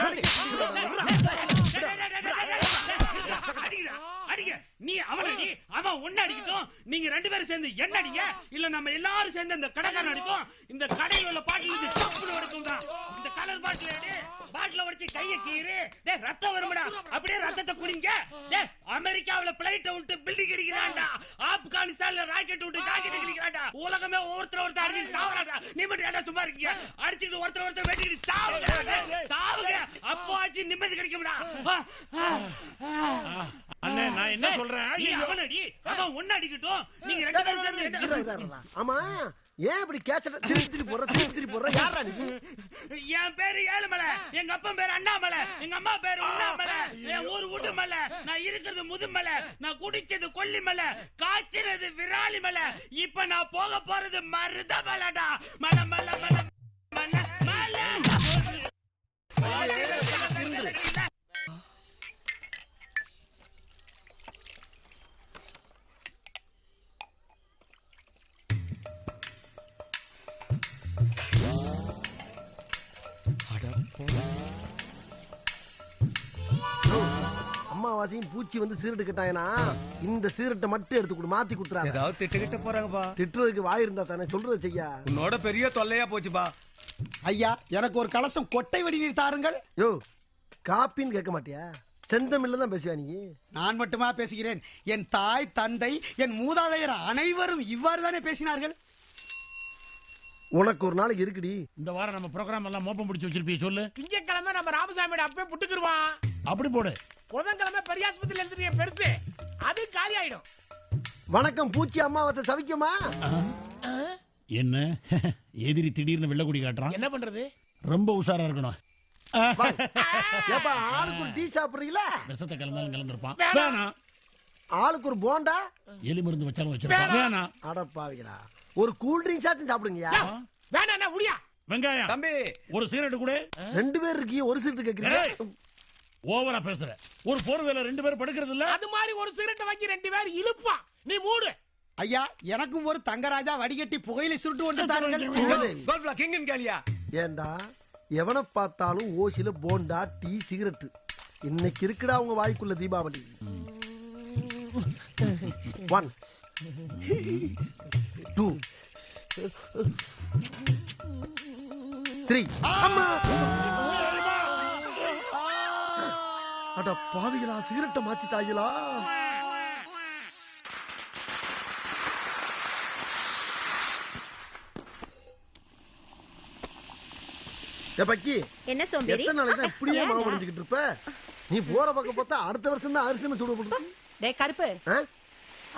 அடிங்க. நீ அவனடி, அவன் ஒண்ணு அடிக்கட்டும். நீங்க 2 பேரும் சேர்ந்து என்ன அடிங்க, இல்ல நம்ம எல்லாரும் சேர்ந்து இந்த கடைக்காரன் அடிப்போம். இந்த கடையில உள்ள பாட்டில் இருந்து தப்புன்னு வரைக்கும் தான். இந்த கலர் பாட்டில் எடு, பாட்டில உடைச்சு கைய கீறு. டேய் ரத்தம் வரும்டா, அப்படியே ரத்தத்தை குடிங்க. டேய் அமெரிக்காவுல பிளைட் விட்டு பில்டிங் அடிக்கிறான்டா, ஆப்கானிஸ்தான்ல ராக்கெட் விட்டு ராக்கெட் அடிக்கிறான்டா. உலகமே ஒருத்தர் அடிச்சு சாவறான்டா. நீ மட்டும் என்ன சும்மா இருக்கீங்க? அடிச்சிட்டு ஒருத்தர் வெட்டிட்டு சாவுங்க. அப்போ ஆச்சு நிம்மதி கிடைக்கும்டா. அண்ணே நான் என்ன சொல்றேன், அவனடி, அவன் ஒண்ணு அடிக்கட்டும். நீங்க 2 பேரும் சேர்ந்து. ஆமா, ஏன் இப்படி கேட்ச திருப்பி போடுற? யாரா நீ? என் பேரு ஏழுமலை, எங்க அப்பா பேரு அண்ணாமலை, எங்க அம்மா பேரு உண்ணாமலை, என் ஊர் உடுமலை, நான் இருக்கிறது முதுமலை, நான் குடிச்சது கொல்லிமலை, காய்ச்சிறது விராலிமலை, இப்ப நான் போக போறது மருதமலைடா. மலை மலை மலை மலை மலை. அம்மாவாசையும் பூச்சி வந்து சீரட்டு கட்டாயனா, இந்த சீரட்டை மட்டும் எடுத்து கொடு, மாத்தி குடுறாங்க. ஏதாவது திட்டுக்கிட்ட போறாங்கப்பா. திட்டுறதுக்கு வாய் இருந்தா தானே சொல்றது செய்யா. உன்னோட பெரிய தொல்லையா போச்சுப்பா. ஐயா, எனக்கு ஒரு கலசம் கொட்டை வடிநீர் தாருங்கள். யோ, காப்பின்னு கேட்க மாட்டியா? செந்தமிழ்ல தான் பேசுவா நீ. நான் மட்டுமா பேசுகிறேன்? என் தாய், தந்தை, என் மூதாதையர் அனைவரும் இவ்வாறு தானே பேசினார்கள். உனக்கு ஒரு நாளைக்கு இருக்குடி. இந்த வாரம் நம்ம ப்ரோகிராம் எல்லாம் மோப்பம் பிடிச்சு வச்சிருப்பீங்க சொல்லு. திங்கக்கிழமை நம்ம ராமசாமியோட அப்பே புட்டுக்குருவான். அப்படி போடு. புதன்கிழமை பெரியாஸ்பத்திரியில எழுதுறிய பெருசு, அது காலி ஆயிடும். வணக்கம் பூச்சி அம்மாவாசை சவிக்குமா? என்ன எதிரி திடீர்னு வெள்ளக்குடி காட்டுறான், என்ன பண்றது? ரொம்ப உஷாரா இருக்கணும். ஏப்பா ஆளுக்கு ஒரு டீ சாப்பிடுறீங்களா? விஷத்தை கலந்தாலும் கலந்துருப்பான். வேணாம். ஆளுக்கு ஒரு போண்டா, எலி மருந்து வச்சாலும் வச்சிருப்பான். வேணாம். அடப்பாவிங்களா, ஒரு கூல் ட்ரிங்க்ஸ் ஆச்சும் சாப்பிடுங்கயா. வேணாம் முடியா. வெங்காயம் தம்பி, ஒரு சிகரெட் கூட. 2 பேர் இருக்கீங்க, ஒரு சிகரெட் கேக்குறீங்க. ஓவரா பேசுற. ஒரு போர்வேல 2 பேர் படுக்கிறது இல்ல. அது மாதிரி ஒரு சிகரெட் வாங்கி 2 பேர் இழுப்பா. நீ மூடு. ஐயா, எனக்கும் ஒரு தங்கராஜா வடிகட்டி புகையிலை சுருட்டு கொண்டு தாருங்கள். ஏண்டா எவனை பார்த்தாலும் ஓசில போண்டா, டீ, சிகரெட். இன்னைக்கு இருக்குடா உங்க வாய்க்குள்ள தீபாவளி. 1 2 3. அட பாவிகளா, சிகரெட்டை மாத்திட்டாங்களா? பக்கி, என்ன சோம்பேறி? எத்தனை நாளைக்கு தான் இப்படியே மாவு முடிஞ்சுக்கிட்டு இருப்ப? நீ போற பக்கம் பார்த்தா அடுத்த வருஷம் தான் அரிசி சுட. டேய் கருப்பு,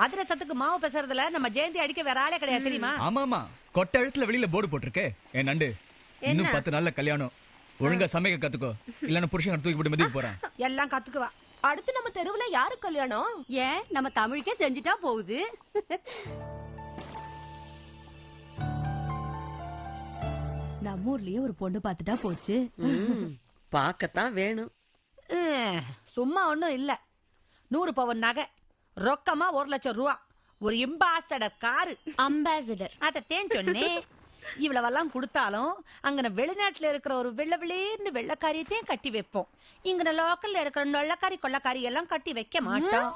அதிரசத்துக்கு மாவு பேசுறதுல நம்ம ஜெயந்தி அடிக்க வேற ஆளே கிடையாது தெரியுமா? ஆமாமா, கொட்டை எழுத்துல வெளியில போர்டு போட்டிருக்கே. என் நண்டு, இன்னும் 10 நாள்ல கல்யாணம். ஒழுங்கா சமைக்க கத்துக்கோ, இல்லன்னா புருஷன் தூக்கி போட்டு மதிக்கு போறான். எல்லாம் கத்துக்குவா. அடுத்து நம்ம தெருவுல யாரு கல்யாணம்? ஏன் நம்ம தமிழுக்கே செஞ்சுட்டா போகுது. நம்ம ஊர்லயே ஒரு பொண்ணு பாத்துட்டா போச்சு. பாக்கத்தான் வேணும். சும்மா ஒண்ணும் இல்ல, 100 பவுன் நகை, ரொக்கமா 1 லட்சம் ரூபா, ஒரு அம்பாசடர் காரு. அம்பாசடர் அதத்தேன் சொன்னேன். இவ்வளவெல்லாம் கொடுத்தாலும் அங்கன வெளிநாட்டுல இருக்கிற ஒரு வெள்ளை வெள்ளக்காரியத்தையும் கட்டி வைப்போம். இங்கன லோக்கல்ல இருக்கிற நொள்ளக்காரி கொள்ளக்காரி எல்லாம் கட்டி வைக்க மாட்டோம்.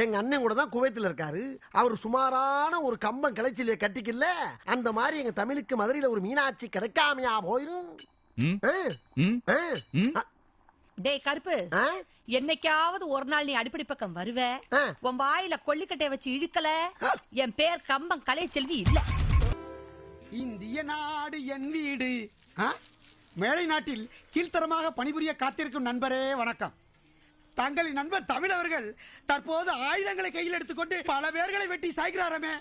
எங்க அண்ணன் கூட தான் குவைத்துல இருக்காரு. அவர் சுமாரான ஒரு கம்பம் கிளைச்சில கட்டிக்கல. அந்த மாதிரி எங்க தமிழுக்கு மதுரையில ஒரு மீனாட்சி கிடைக்காமையா போயிரும். டேய் கருப்பு, என்னைக்காவது ஒரு நாள் நீ அடிப்படை பக்கம் வருவ, உன் வாயில கொள்ளிக்கட்டைய வச்சு இழுக்கல, என் பேர் கம்பம் கலை செல்வி இல்ல. இந்திய நாடு என் வீடு. மேலை நாட்டில் கீழ்த்தரமாக பணிபுரிய காத்திருக்கும் நண்பரே வணக்கம். தங்களின் நண்பர் தமிழவர்கள் தற்போது ஆயுதங்களை கையில் எடுத்துக்கொண்டு பல பேர்களை வெட்டி சாய்கிறாரமே.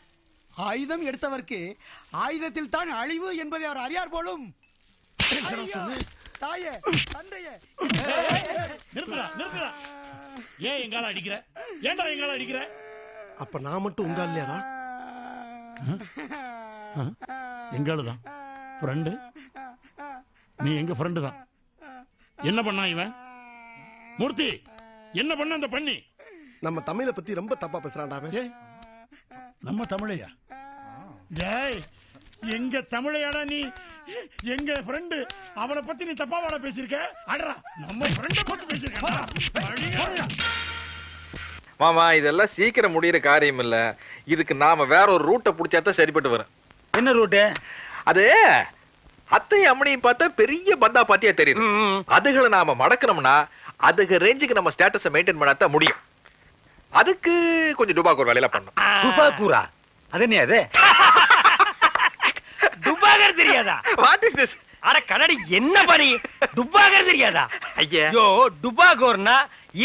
ஆயுதம் எடுத்தவர்க்கு ஆயுதத்தில் தான் அழிவு என்பதை அவர் அறியார் போலும். தாயே, தந்தையே, நிறுத்துடா நிறுத்துடா. ஏன் எங்கால அடிக்கிற? ஏன்டா எங்கால அடிக்கிற? அப்ப நான் மட்டும் உங்க இல்லையாடா? எங்காலதான் ஃப்ரெண்டு. நீ எங்க ஃப்ரெண்டு தான். என்ன பண்ணா இவன்? மூர்த்தி, என்ன பண்ண அந்த பண்ணி? நம்ம தமிழை பத்தி ரொம்ப தப்பா பேசுறான்டா. நம்ம தமிழையா? ஜெய், எங்க தமிழையாடா நீ? எங்க ஃப்ரெண்டு, அவனை பத்தி நீ தப்பாவாடா பேசியிருக்க? அடரா, நம்ம ஃப்ரெண்ட பத்தி பேசியிருக்க. மாமா, இதெல்லாம் சீக்கிரம் முடியிற காரியம் இல்ல. இதுக்கு நாம வேற ஒரு ரூட்டை புடிச்சாதான் சரிப்பட்டு வரும். என்ன ரூட்டு? அது அத்தையும் அம்மனையும் பார்த்தா பெரிய பந்தா பாத்தியா தெரியுது. அதுகளை நாம மடக்கணும்னா அதுக்கு ரேஞ்சுக்கு நம்ம ஸ்டேட்டஸை மெயின்டைன் பண்ணாதான் முடியும். அதுக்கு கொஞ்சம் டுபாக்கூர் வேலையில பண்ணணும். டுபாக்கூரா? அது என்ன? அது டுபாகர் தெரியாதா? What is this? அட கண்ணாடி, என்ன பண்ணி டுபாகர் தெரியாதா? ஐயா, யோ, டுபாகோர்னா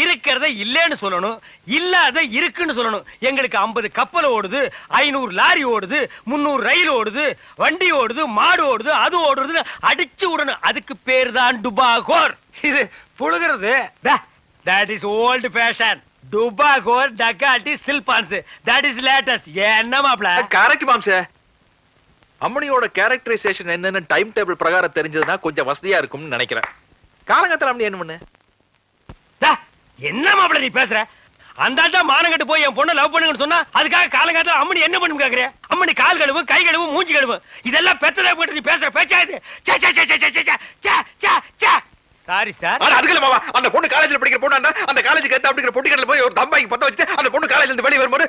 இருக்கிறத இல்லன்னு சொல்லணும், இல்லாத இருக்குன்னு சொல்லணும். எங்களுக்கு 50 கப்பல் ஓடுது, 500 லாரி ஓடுது, 300 ரயில் ஓடுது, வண்டி ஓடுது, மாடு ஓடுது, அது ஓடுறது அடிச்சு விடணும். அதுக்கு பேர் தான் டுபாகோர். இது புழுகிறது. That is old fashion. டுபாகோர், dacoity, சில்பான்ஸ், that is latest. என்ன மாப்ள? கரெக்ட் மாம்சே. அம்மனியோட கேரக்டரைசேஷன் என்னன்னு டைம் டேபிள் பிரகாரம் தெரிஞ்சதுன்னா கொஞ்சம் வசதியா இருக்கும்னு நினைக்கிறேன். காலங்கத்துல அம்மனி என்ன பண்ணு? என்ன மாப்ள நீ பேசுற? அந்த ஆட்டா மானங்கட்டு போய் என் பொண்ணை லவ் பண்ணுங்கன்னு சொன்னா அதுக்காக காலங்காலத்துல அம்மனி என்ன பண்ணும் கேக்குற? அம்மனி கால் கழுவு, கை கழுவு, மூஞ்சி கழுவு, இதெல்லாம் பெத்ததை போட்டு நீ பேசுற பேச்சா இது? Sorry sir. அதுக்குள்ள மாமா, அந்த பொண்ணு காலேஜ்ல படிக்கிற பொண்ணு, அந்த காலேஜுக்கு ஏத்த அப்படிங்கிற பொட்டிக்கடல போய் ஒரு தம்பாய்க்கு பத்த வச்சுட்டு அந்த பொண்ணு காலேஜ்ல இருந்து வெளியே வரும்போது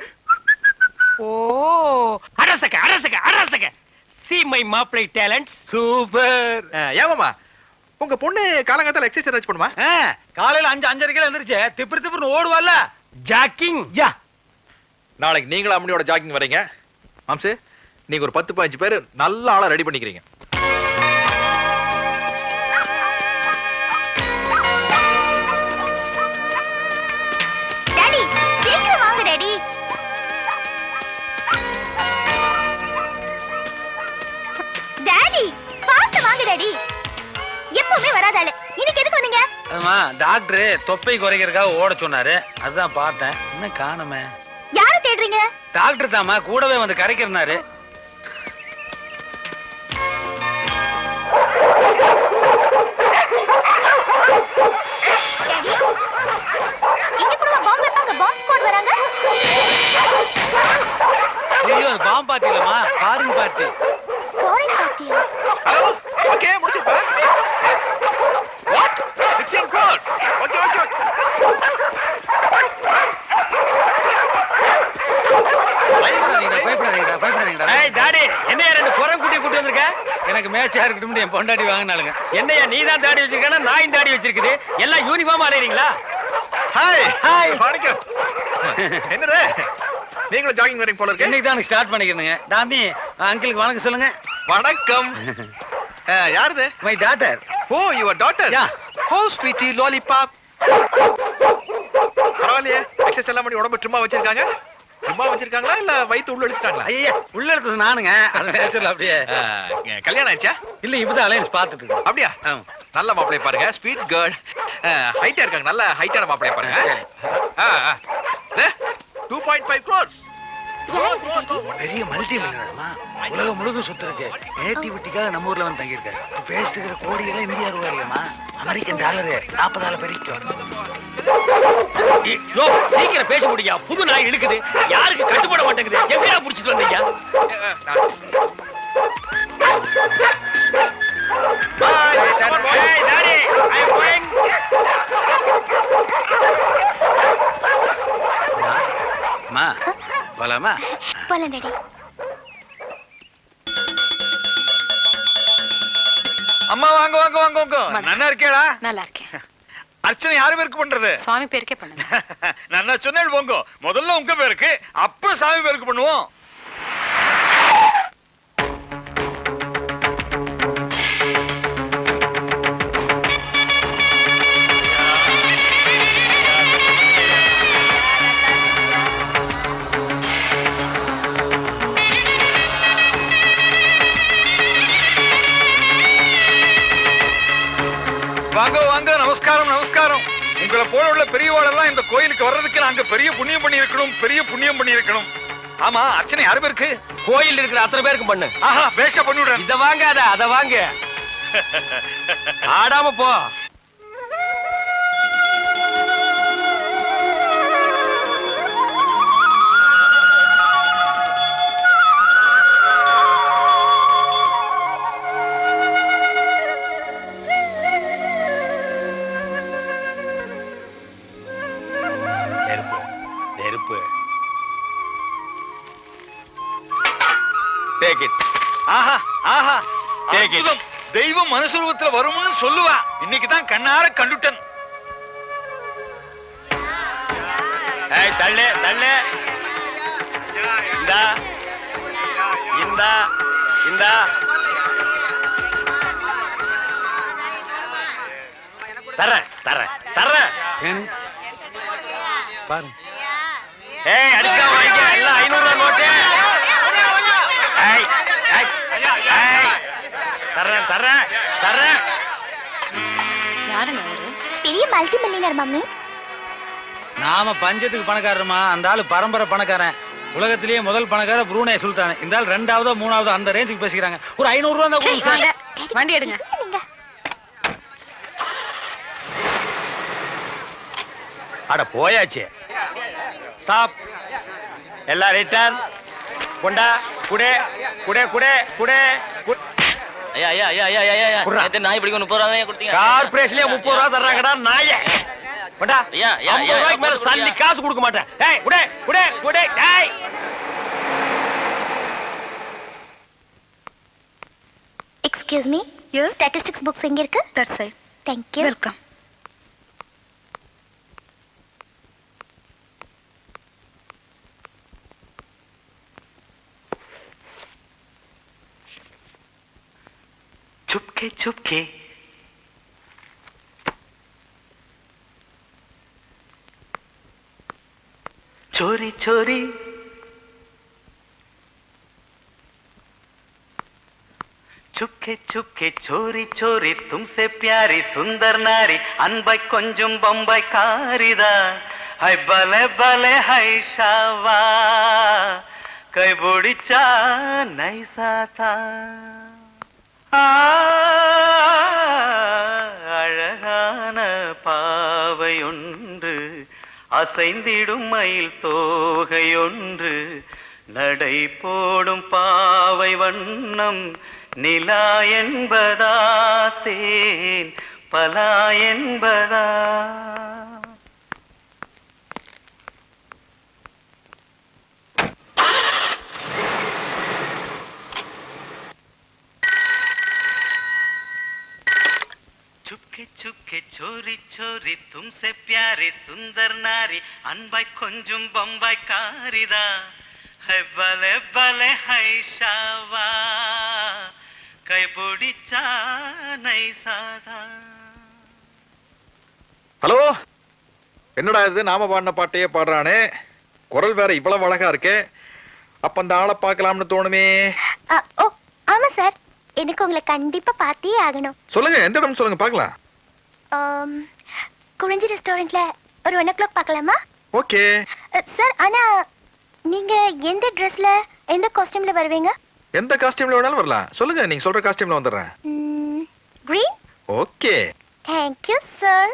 அரசக அரசக அரசக see my மாப்ளை talent. சூப்பர். ஏமாமா, உங்க பொண்ணு காலங்காத்தால எக்ஸர்சைஸ் பண்ணுமா? காலையில 5:30 எந்திரிச்சு திப்பு திப்புன்னு ஓடுவால, ஜாக்கிங். யா, நாளைக்கு நீங்களும் அம்மனியோட ஜாக்கிங் வரீங்க. மாம்சு, நீங்க ஒரு 10-15 பேர் நல்ல ஆளா ரெடி பண்ணிக்கிறீங்க. டாடி, சீக்கிரம் வாங்க டாடி. டாடி, பாத்து வாங்க டாடி. எப்பவுமே வராதால இன்னைக்கு எதுக்கு வந்தீங்க? ஆமா, டாக்டர் தொப்பை குறைக்கிறதுக்காக ஓட சொன்னாரு, அதுதான் பார்த்தேன். என்ன காணுமே? யாரை தேடுறீங்க? டாக்டர் தாமா, கூடவே வந்து கரைக்கிறனாரு. இங்க கூட பாம்பு வைப்பாங்க, பாம்பு ஸ்குவாட் வராங்க. ஐயோ, பாம்பு பார்ட்டி இல்லம்மா, ஃபாரின் பார்ட்டி. ஃபாரின் பார்ட்டியா? ஹலோ, ஓகே, முடிச்சுப்பா. வாட்? 16 crores. Okay okay. என்னையா 2 குரம் குட்டி கூட்டி வந்திருக்க? எனக்கு மேட்சா இருக்கட்டும் என் பொண்டாட்டி வாங்கினாலுங்க. என்னையா நீ தான் தாடி வச்சிருக்கா, நான் தாடி வச்சிருக்குது, எல்லாம் யூனிஃபார்ம் அலையறீங்களா? ஹாய் ஹாய் வணக்கம். என்னது, நீங்களும் ஜாகிங் வரீங்க போல இருக்கு. இன்னைக்கு தான் ஸ்டார்ட் பண்ணிக்கிறேங்க. டாமி, அங்கிளுக்கு வணக்கம் சொல்லுங்க. வணக்கம். யாருது? My daughter. Oh, your daughter. Oh sweetie lollipop. பரவாயில்லையே, எக்ஸசைஸ் எல்லாம் பண்ணி உடம்பு ட்ரிம்மா வச்சிருக்காங்க. ட்ரிம்மா வச்சிருக்காங்களா இல்ல வயித்து உள்ள இழுத்துட்டாங்களா? ஐயா, உள்ள எடுத்தது நானுங்க. அது நேச்சுரல். அப்படியே. கல்யாணம் ஆயிடுச்சா? இல்ல, இப்பதான் அலைன்ஸ் பார்த்துட்டு இருக்கேன். அப்படியா? நல்ல மாப்பிளைய பாருங்க, ஸ்வீட் கேர்ள். ஹைட்டா இருக்காங்க, நல்ல ஹைட்டான மாப்பிளைய பாருங்க. 2.5 crores. பெரிய மல்டி மில்லியனர்மா, உலகம் முழுக்க சுத்திருக்கு. நேட்டிவிட்டிக்காக நம்ம ஊர்ல வந்து தங்கியிருக்காரு. பேசிட்டு இருக்கிற கோடிகளே இந்தியா ரூபாய் இல்லையம்மா, அமெரிக்கன் டாலரு 40,000 வரைக்கும். சீக்கிரம் பேச முடியா? புது நாய் இழுக்குது, யாருக்கு கட்டுப்பட மாட்டேங்குது. எப்படியா புடிச்சிட்டு வந்தீங்க? போலாமா? போலாம் டாடி. அம்மா வாங்க வாங்க வாங்க வாங்க. நல்லா இருக்கேடா? நல்லா இருக்கேன். அர்ச்சனை யாரு பேருக்கு பண்றது? சுவாமி பேருக்கே பண்ணுங்க. நான் சொன்னேன் போங்க, முதல்ல உங்க பேருக்கு அப்புறம் சாமி பேருக்கு பண்ணுவோம். வாங்க வாங்க, நமஸ்காரம் நமஸ்காரம். உங்களை போல உள்ள பெரியவாளெல்லாம் இந்த கோயிலுக்கு வர்றதுக்கு நாங்க பெரிய புண்ணியம் பண்ணி இருக்கணும், பெரிய புண்ணியம் பண்ணி இருக்கணும். ஆமா, அர்ச்சனை யாரு பேருக்கு? கோயில் இருக்கிற அத்தனை பேருக்கு பண்ணு. ஆஹா, பேஷா பண்ணிவிடுறேன். இத வாங்காத, அத வாங்க. ஆடாம போ. ஆஹா ஆஹா, தெய்வம் மனுஷரூபத்துல வரும்னு சொல்லுவா. இன்னைக்கு தான் கண்ணார கண்டுட்டன். தள்ளு தள்ளு. இந்தா இந்தா இந்தா. தர்றேன் தர்றேன் தர்றேன். பாருங்க. ஏய், அடிச்சா வாங்கிக்க. எல்லாம் 500 ரூபாய் நோட்டு. தர்றேன் தர்றேன் தர்றேன். யாருங்க அவரு? பெரிய மல்டி மில்லியனர் மம்மி. நாம பஞ்சத்துக்கு பணக்காரமா, அந்த ஆளு பரம்பரை பணக்காரன். உலகத்திலேயே முதல் பணக்கார புரூனே சுல்தான். இந்த ஆள் 2ஆவதோ 3ஆவதோ அந்த ரேஞ்சுக்கு பேசிக்கிறாங்க. ஒரு 500 ரூபா தான் கொடுங்க. வண்டி எடுங்க. அட போயாச்சு. ஸ்டாப். எல்லாம் ரிட்டர்ன். கொண்டா குடே குடே குடே குடே. ஐயா ஐயா ஐயா ஐயா ஐயா நேத்து நாய் பிடிக்க 30 ரூபாய் கொடுத்தீங்க. கார்ப்பரேஷன்லயே 30 ரூபாய் தர்றாங்கடா நாயே. கொண்டா. ஐயா ஐயா 50 ரூபாய்க்கு மேல தள்ளி காசு கொடுக்க மாட்டேன். ஏய் குடே குடே குடே. ஏய் excuse me. Yes. Statistics books எங்க இருக்கு? That side. Thank you. Welcome. चुपके चुपके चोरी चोरी चुपके चुपके चोरी चोरी तुमसे प्यारी सुंदर नारी अनबै கொஞ்சம் बम्बई कारिदा है बले बले है शावा कई बुड़ी चा नहीं साथा அழகான பாவையொன்று அசைந்திடும் மயில் தோகையொன்று நடை போடும் பாவை வண்ணம் நிலா என்பதா தேன் பலா என்பதா? चुपके चुपके चोरी चोरी तुमसे प्यारी सुंदर नारी अनबाई கொஞ்சம் बम्बई कारिदा है बले बले है शावा कई बुड़ी चा नहीं साधा. ஹலோ, என்னடா இது நாம பாடின பாட்டையே பாடுறானே, குரல் வேற இவ்வளவு அழகா இருக்கே. அப்ப அந்த ஆளை பார்க்கலாம்னு தோணுமே. ஓ ஆமா சார், எனக்கு உங்களை கண்டிப்பா பார்த்தே ஆகணும். சொல்லுங்க, எந்த இடம் சொல்லுங்க பார்க்கலாம். குறிஞ்சி ரெஸ்டாரண்ட்ல ஒரு 1 o'clock பார்க்கலாமா? Okay sir. ஆனா நீங்க எந்த ட்ரெஸ்ல எந்த காஸ்டியூம்ல வருவீங்க? எந்த காஸ்டியூம்ல வேணாலும் வரலாம். சொல்லுங்க, நீங்க சொல்ற காஸ்டியூம்ல வந்துடுறேன். Green. Okay. Thank you sir.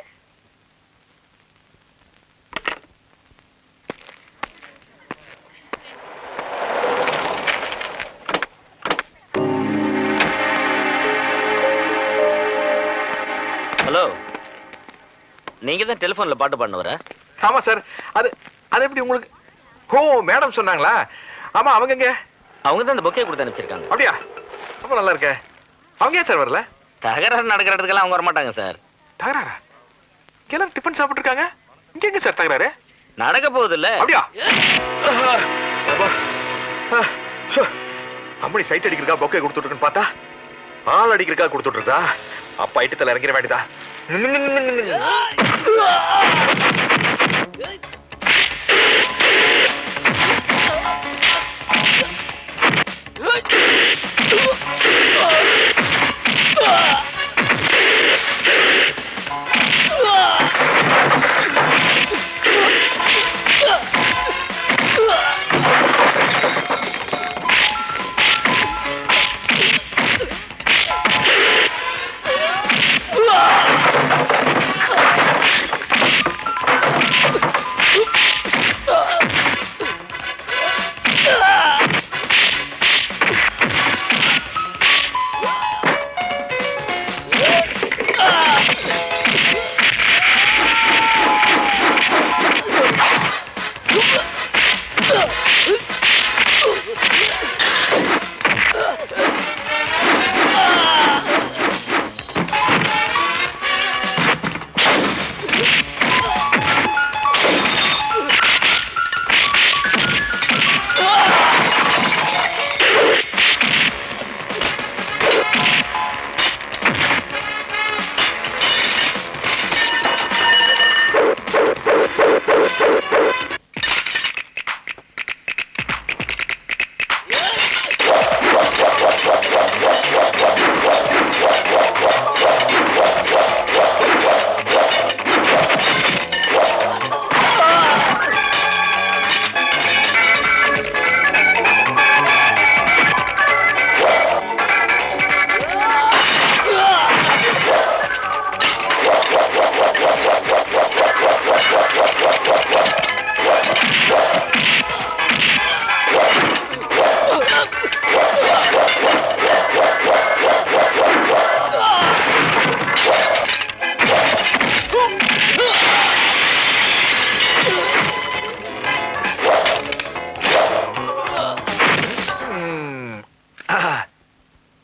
Hello, நீங்க தான் டெலிபோன்ல பாட்டு பாடினவரா? ஆமா சார். அது அது எப்படி உங்களுக்கு? ஓ, மேடம் சொன்னாங்களா? ஆமா, அவங்க எங்க? அவங்க தான் அந்த பொக்கே கொடுத்து அனுப்பிச்சிருக்காங்க. அப்படியா? ரொம்ப நல்லா இருக்க. அவங்க ஏன் சார் வரல? தகராறு நடக்கிற இடத்துக்கெல்லாம் அவங்க வரமாட்டாங்க சார். தகராறா? எல்லாரும் டிஃபன் சாப்பிட்டு இருக்காங்க. இங்க எங்க சார் தகராறு? நடக்க போகுது இல்ல? அப்படியா? அம்மணி சைட் அடிக்கிறக்கா பொக்கே கொடுத்துட்டு பார்த்தா ஆள் அடிக்கிறக்கா கொடுத்துட்டு இருக்கா. அப்ப ஐட்டத்துல இறங்கிட வேண்டியதா?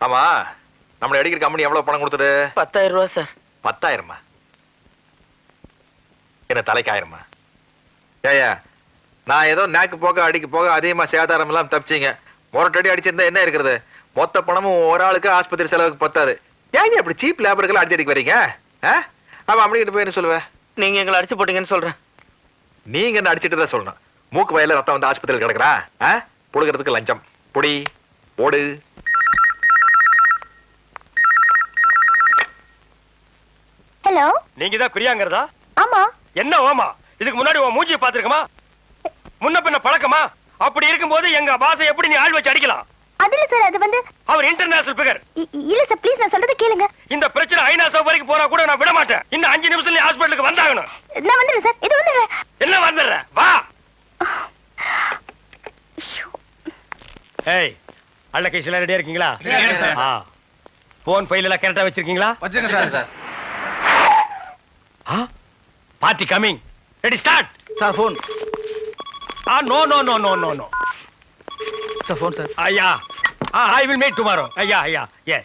ஆமா, நம்மளை அடிக்கிற கம்பெனி எவ்வளவு பணம் கொடுத்துட்டு? 10,000 ரூபாய் சார். 10,000? என்ன தலைக்கு 1000? ஏயா, நான் ஏதோ நாக்கு போக அடிக்க போக அதிகமா சேதாரம் எல்லாம் தப்பிச்சிங்க. மொரட்டடி அடிச்சிருந்தா என்ன இருக்கிறது? மொத்த பணமும் ஒரு ஆளுக்கு ஆஸ்பத்திரி செலவுக்கு பத்தாது. ஏங்க அப்படி சீப் லேபருக்கெல்லாம் அடிச்சு அடிக்க வரீங்க? அவன் அப்படிங்கிட்டு போய் என்ன சொல்லுவேன்? நீங்க எங்களை அடிச்சு போட்டீங்கன்னு சொல்றேன். நீங்க என்ன அடிச்சுட்டு தான் சொல்லணும். மூக்கு வயல ரத்தம் வந்து ஆஸ்பத்திரியில் கிடக்குறா. புடுகிறதுக்கு லஞ்சம். பொடி ஓடு. ஹலோ, நீங்க தான் பிரியாங்கிறதா? ஆமா. என்ன ஓமா? இதுக்கு முன்னாடி உன் மூஞ்சியை பாத்துருக்கமா? முன்ன பின்ன பழக்கமா? அப்படி இருக்கும்போது எங்க பாசை எப்படி நீ ஆள் வச்சு அடிக்கலாம்? அதுல சார், அது வந்து அவர் இன்டர்நேஷனல் பிகர். இல்ல சார், ப்ளீஸ் நான் சொல்றத கேளுங்க. இந்த பிரச்சனை ஐநா சபை வரைக்கும் போனா கூட நான் விட மாட்டேன். இன்னும் 5 நிமிஷத்துல நீ ஹாஸ்பிடலுக்கு வந்தாகணும். நான் வந்துடுறேன் சார், இது வந்துடுறேன். என்ன வந்துடுற? வா. ஏய், அள்ள கைஸ்ல ரெடியா இருக்கீங்களா? போன் ஃபைல் எல்லாம் கரெக்டா வச்சிருக்கீங்களா? வச்சிருக்கேன் sir. Party coming. Ready start. Sir phone. No no no no no no. Sir phone sir. ஐயா, I will meet tomorrow. ஐயா, yes.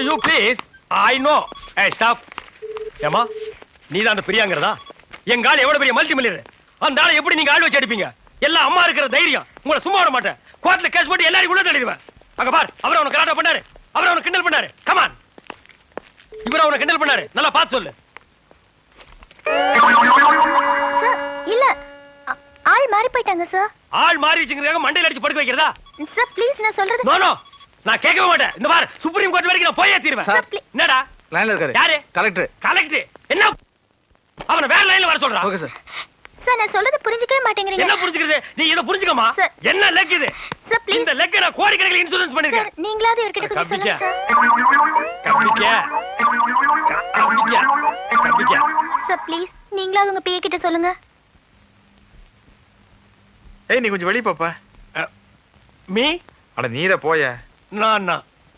You please. I know. Hey, stop. ஏமா, நீ தான் அந்த பிரியாங்கிறதா? எங்க ஆள் எவ்வளவு பெரிய மல்டி மில்லியனர். அந்த ஆளை எப்படி நீங்க ஆள் வச்சு அடிப்பீங்க? எல்லாம் அம்மா இருக்கிற தைரியம். உங்களை சும்மா விட மாட்டேன். கோர்ட்ல கேஸ் போட்டு எல்லாரும் உள்ள தள்ளிடுவேன். அங்க பார், அவர் அவனை கலாட்டா பண்ணாரு. அவர் அவனை கிண்டல் பண்ணாரு. கமான். இவர் அவனை கிண்டல் பண்ணாரு. நல்லா பார்த்து சொல்லு. இல்ல, ஆள் மாறி போயிட்டாங்க சார். ஆள் மாறிச்சுங்கிறதுக்காக மண்டையில அடிச்சு படுக்க வைக்கிறதா? சார் ப்ளீஸ், நான் சொல்றது. நோ நோ, நான் கேட்கவே மாட்டேன். இந்த பார், சுப்ரீம் கோர்ட் வரைக்கும் நான் போயே தீருவேன். என்னடா லைன்ல இருக்காரு. யாரு? கலெக்டர். கலெக்டர் என்ன? அவனை வேற லைன்ல வர சொல்றான். Okay sir. சார், நான் சொல்றது புரிஞ்சுக்கவே மாட்டேங்கிறீங்க. என்ன புரிஞ்சுக்கிறது? நீ இத புரிஞ்சுக்கமா? என்ன லெக் இது? Sir please. இந்த லெக் நான் கோடிக்கணக்கில் இன்சூரன்ஸ் பண்ணிருக்கேன். சார், நீங்களாவது இவர்கிட்ட கொஞ்சம் சொல்லுங்க சார். சார் ப்ளீஸ், நீங்களாவது உங்க பிஏ கிட்ட சொல்லுங்க. ஏய், நீ கொஞ்சம் வெளிய போப்பா. மீ? அட நீத போய. நான்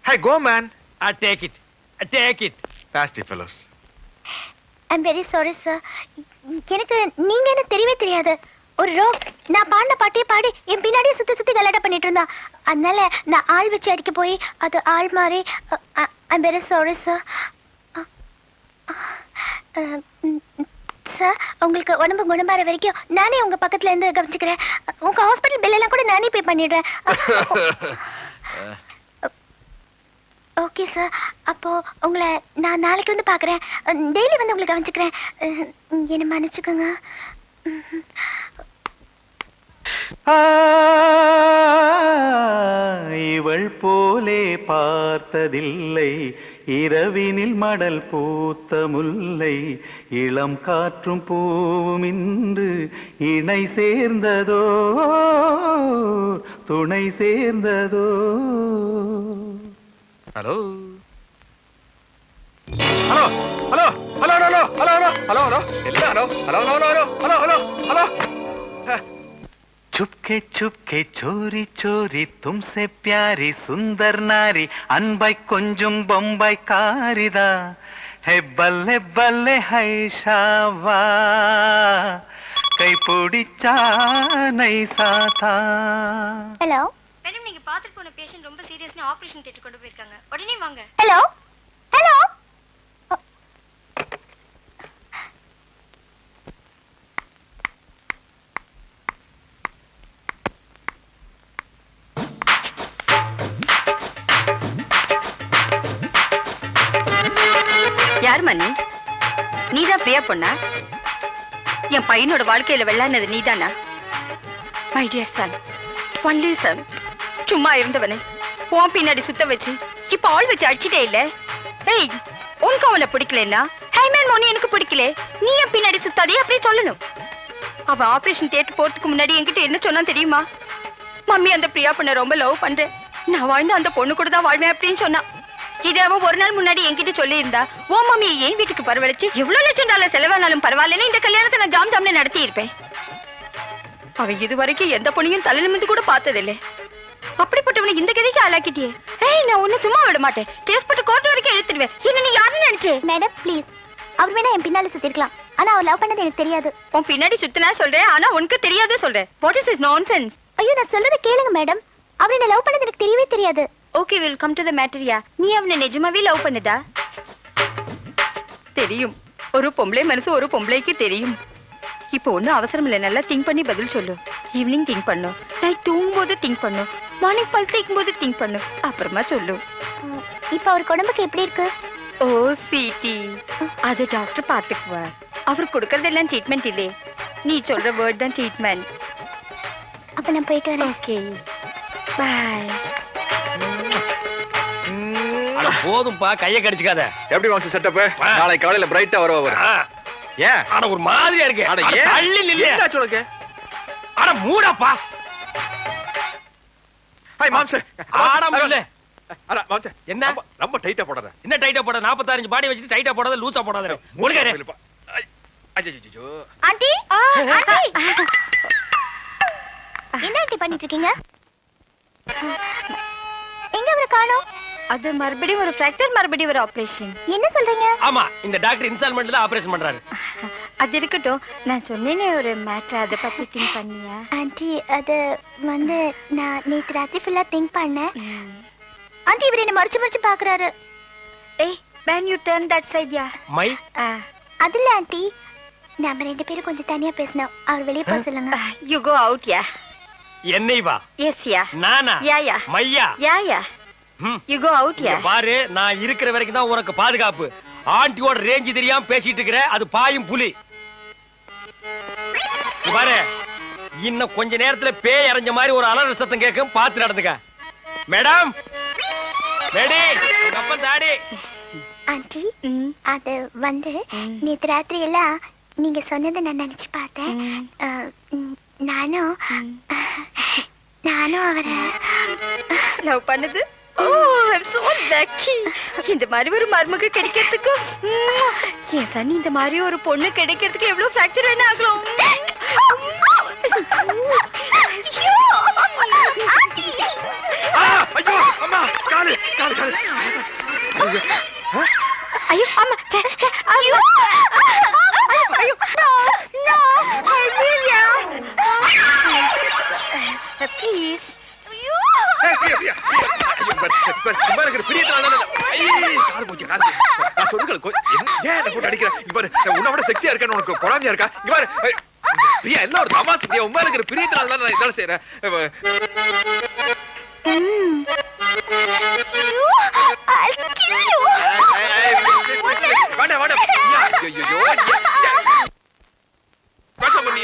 Hey, go man. I take it. Nasty fellows. I'm very sorry sir. எனக்கு நீங்க என்ன தெரியவே தெரியாது. ஒரு ரோக் நான் பாடின பாட்டியே பாடி என் பின்னாடியே சுத்தி சுத்தி கலாட்டா பண்ணிட்டு இருந்தா. அதனால நான் ஆள் வச்சு அடிக்க போய் அது ஆள் மாறி. I'm very sorry sir. Sir உங்களுக்கு உடம்பு குணமாற வரைக்கும் நானே உங்க பக்கத்துல இருந்து கவனிச்சுக்கிறேன். உங்க ஹாஸ்பிட்டல் பில் எல்லாம் கூட நானே பே பண்ணிடுறேன். Okay sir. அப்போ உங்களை நான் நாளைக்கு வந்து பாக்குறேன். டெய்லி வந்து உங்களை கவனிச்சுக்கிறேன். என்ன மன்னிச்சுக்கோங்க. இவள் போலே பார்த்ததில்லை இரவினில் மடல் பூத்த முல்லை இளம் காற்றும் பூவும் இன்று இணை சேர்ந்ததோ துணை சேர்ந்ததோ. Hello hello hello hello hello hello hello hello hello என்ன hello hello hello hello hello hello hello. चुपके चुपके चोरी चोरी तुमसे प्यारी सुंदर नारी अनबाई कुंजुम बम्बाई कारिदा है बल्ले बल्ले है शावा कई पुडिचा नहीं साथा. ஹலோ மேடம், நீங்க பாத்துட்டு போன பேஷண்ட் ரொம்ப சீரியஸ்னு ஆபரேஷன் தியேட்டர் கொண்டு போயிருக்காங்க. உடனே வாங்க. Hello hello. யார் மணி? நீதான் பிரியா பொண்ணா? என் பையனோட வாழ்க்கையில வெள்ளானது நீதானா? My dear son, only Sun. சும்மா இருந்தவனே உன் பின்னாடி சுத்த வச்சு இப்ப ஆள் வச்சு அடிச்சிட்டே இல்ல. ஏய், உனக்கு அவனை பிடிக்கலன்னா ஹைமேன் மோனி எனக்கு பிடிக்கல, நீ என் பின்னாடி சுத்தாதே அப்படி சொல்லணும். அவன் ஆபரேஷன் தியேட்டர் போறதுக்கு முன்னாடி என்கிட்ட என்ன சொன்னா தெரியுமா? மம்மி அந்த பிரியா பொண்ணை ரொம்ப லவ் பண்றேன், நான் வாழ்ந்த அந்த பொண்ணு கூட தான் வாழ்வேன் அப்படின்னு சொன்னான். இது அவன் ஒரு நாள் முன்னாடி என்கிட்ட சொல்லி இருந்தா ஓ மம்மியை என் வீட்டுக்கு வரவழைச்சு எவ்வளவு $1,00,000 செலவானாலும் பரவாயில்ல, இந்த கல்யாணத்தை நான் ஜாம் ஜாம்ல நடத்தி இருப்பேன். அவன் இது வரைக்கும் எந்த பொண்ணையும் தலை நிமிந்து கூட பார்த்ததில்லை. அப்படிப்பட்டவனை இந்த கதைக்கு ஆளாக்கிட்டியே. ஏய், நான் ஒன்னும் சும்மா விட மாட்டேன். கேஸ் போட்டு கோர்ட் வரைக்கும் எடுத்துடுவேன். என்ன நீ யாருன்னு நினைச்சே? மேடம் ப்ளீஸ், அவர் வேணா என் பின்னால சுத்தி இருக்கலாம், ஆனா அவர் லவ் பண்ணது எனக்கு தெரியாது. உன் பின்னாடி சுத்தினா சொல்றேன், ஆனா உனக்கு தெரியாது சொல்றேன். What is this nonsense? ஐயோ, நான் சொல்றத கேளுங்க மேடம். அவர் என்ன லவ் பண்ணது எனக்கு தெரியவே தெரியாது. Okay, will come to the மேட்டரியா. நீ அவனை நிஜமாவே லவ் பண்ணதா? தெரியும், ஒரு பொம்பளை மனசு ஒரு பொம்பளைக்கு தெரியும். இப்போ ஒன்னும் அவசரம் இல்லை, நல்லா திங்க் பண்ணி பதில் சொல்லு. ஈவினிங் திங்க் பண்ணும், நைட் தூங்கும் போது திங்க் பண்ணும், மார்னிங் பல் தேய்க்கும் போது திங்க் பண்ணும், அப்புறமா சொல்லு. இப்போ அவர் உடம்புக்கு எப்படி இருக்கு? ஓ ஸ்வீட்டி, அது டாக்டர் பாத்துக்குவார். அவர் கொடுக்கறதெல்லாம் ட்ரீட்மெண்ட் இல்லே, நீ சொல்ற வேர்ட் தான் ட்ரீட்மெண்ட். அப்ப நான் போயிட்டு வரேன். Okay, bye. போதும்பா, கைய கடிச்சுக்காத. எப்படி வாங்க செட்டப்? நாளை காலையில பிரைட்டா வருவாரு. ஏன் ஆனா ஒரு மாதிரியா இருக்கு. அட ஏன் தள்ளி நில்லு. என்ன சொல்லுங்க? அட மூடப்பா. Hi moms. ஆட முடியல. அட மாம்ஸ், என்ன ரொம்ப டைட்டா போடாத. என்ன டைட்டா போடாத? 45 பாடி வச்சிட்டு டைட்டா போடாத, லூசா போடாத. முடிங்கடே. ஐயோ. Aunty, aunty. என்ன ஆண்டி பண்ணிட்டு இருக்கீங்க? எங்க அவரை காணோம்? அது மறுபடியும் ஒரு ஃபிராக்சர், மறுபடியும் ஒரு ஆபரேஷன். என்ன சொல்றீங்க? ஆமா, இந்த டாக்டர் இன்ஸ்டால்மென்ட்ல தான் ஆபரேஷன் பண்றாரு. அது இருக்கட்டும், நான் சொன்னேனே ஒரு மேட்டர், அதை பத்தி திங்க் பண்ணியா? ஆண்டி, அது வந்து நான் நேத்து ராத்திரி ஃபுல்லா திங்க் பண்ணேன். ஆண்டி, இவர் என்ன மறைச்சு மறைச்சு பாக்குறாரு. ஏய், when you turn that side, yeah. My அதுல ஆண்டி, நாம ரெண்டு பேரும் கொஞ்சம் தனியா பேசணும். அவர் வெளியே போக சொல்லுங்க. You go out, yeah. என்னை வா. Yes, yeah. நானா? Yeah, yeah. மையா? Yeah, yeah. You go out, yeah. பாரு, நான் இருக்கிற வரைக்கும் தான் உனக்கு பாதுகாப்பு. ஆண்டியோட ரேஞ்ச் தெரியாம பேசிட்டு இருக்கற, அது பாயும் புலி. பாரு, இன்னும் கொஞ்ச நேரத்துல பேய் அரைஞ்ச மாதிரி ஒரு அலறல் சத்தம் கேட்கும், பார்த்து நடந்துக்க. மேடம், மேடி, உங்க அப்பா தாடி. ஆண்டி, அது வந்து நேத்து ராத்திரி எல்லாம் நீங்க சொன்னதை நான் நினைச்சு பார்த்தேன். நானும் அவரை லவ் பண்ணது. ஓ, I'm so lucky. இந்த மாதிரி ஒரு மருமக கிடைக்கிறதுக்கு என் சனி, இந்த மாதிரி ஒரு பொண்ணு கிடைக்கிறதுக்கு எவ்வளவு ஃபிராக்சர் வேணா ஆகலாம். ஐயோ அம்மா, காலு காலு காலு. ஐயோ அம்மா, ஐயோ ப்ளீஸ். ஏய், பிரியா, பிரியா, பிரியா. ஐயோ, சும்மா இருக்கிற பிரியத்தினால தான் கால் போச்சு, கால் போச்சு. நான் சொல்லுங்கள், ஏன் என்ன போட்டு அடிக்கிற? இங்க பாரு, நான் உன்னை விட செக்ஸியா இருக்கேன்னு உனக்கு பொறாமையா இருக்கா? இங்க பாரு, பிரியா, எல்லாம் ஒரு தமாசு. பிரியா, உண்மையா இருக்கிற பிரியத்தினால தான் நான் இதெல்லாம் செய்யறேன். வேண்டாம், வேண்டாம். ஐயோ, ஐயோ, பேசாம நீ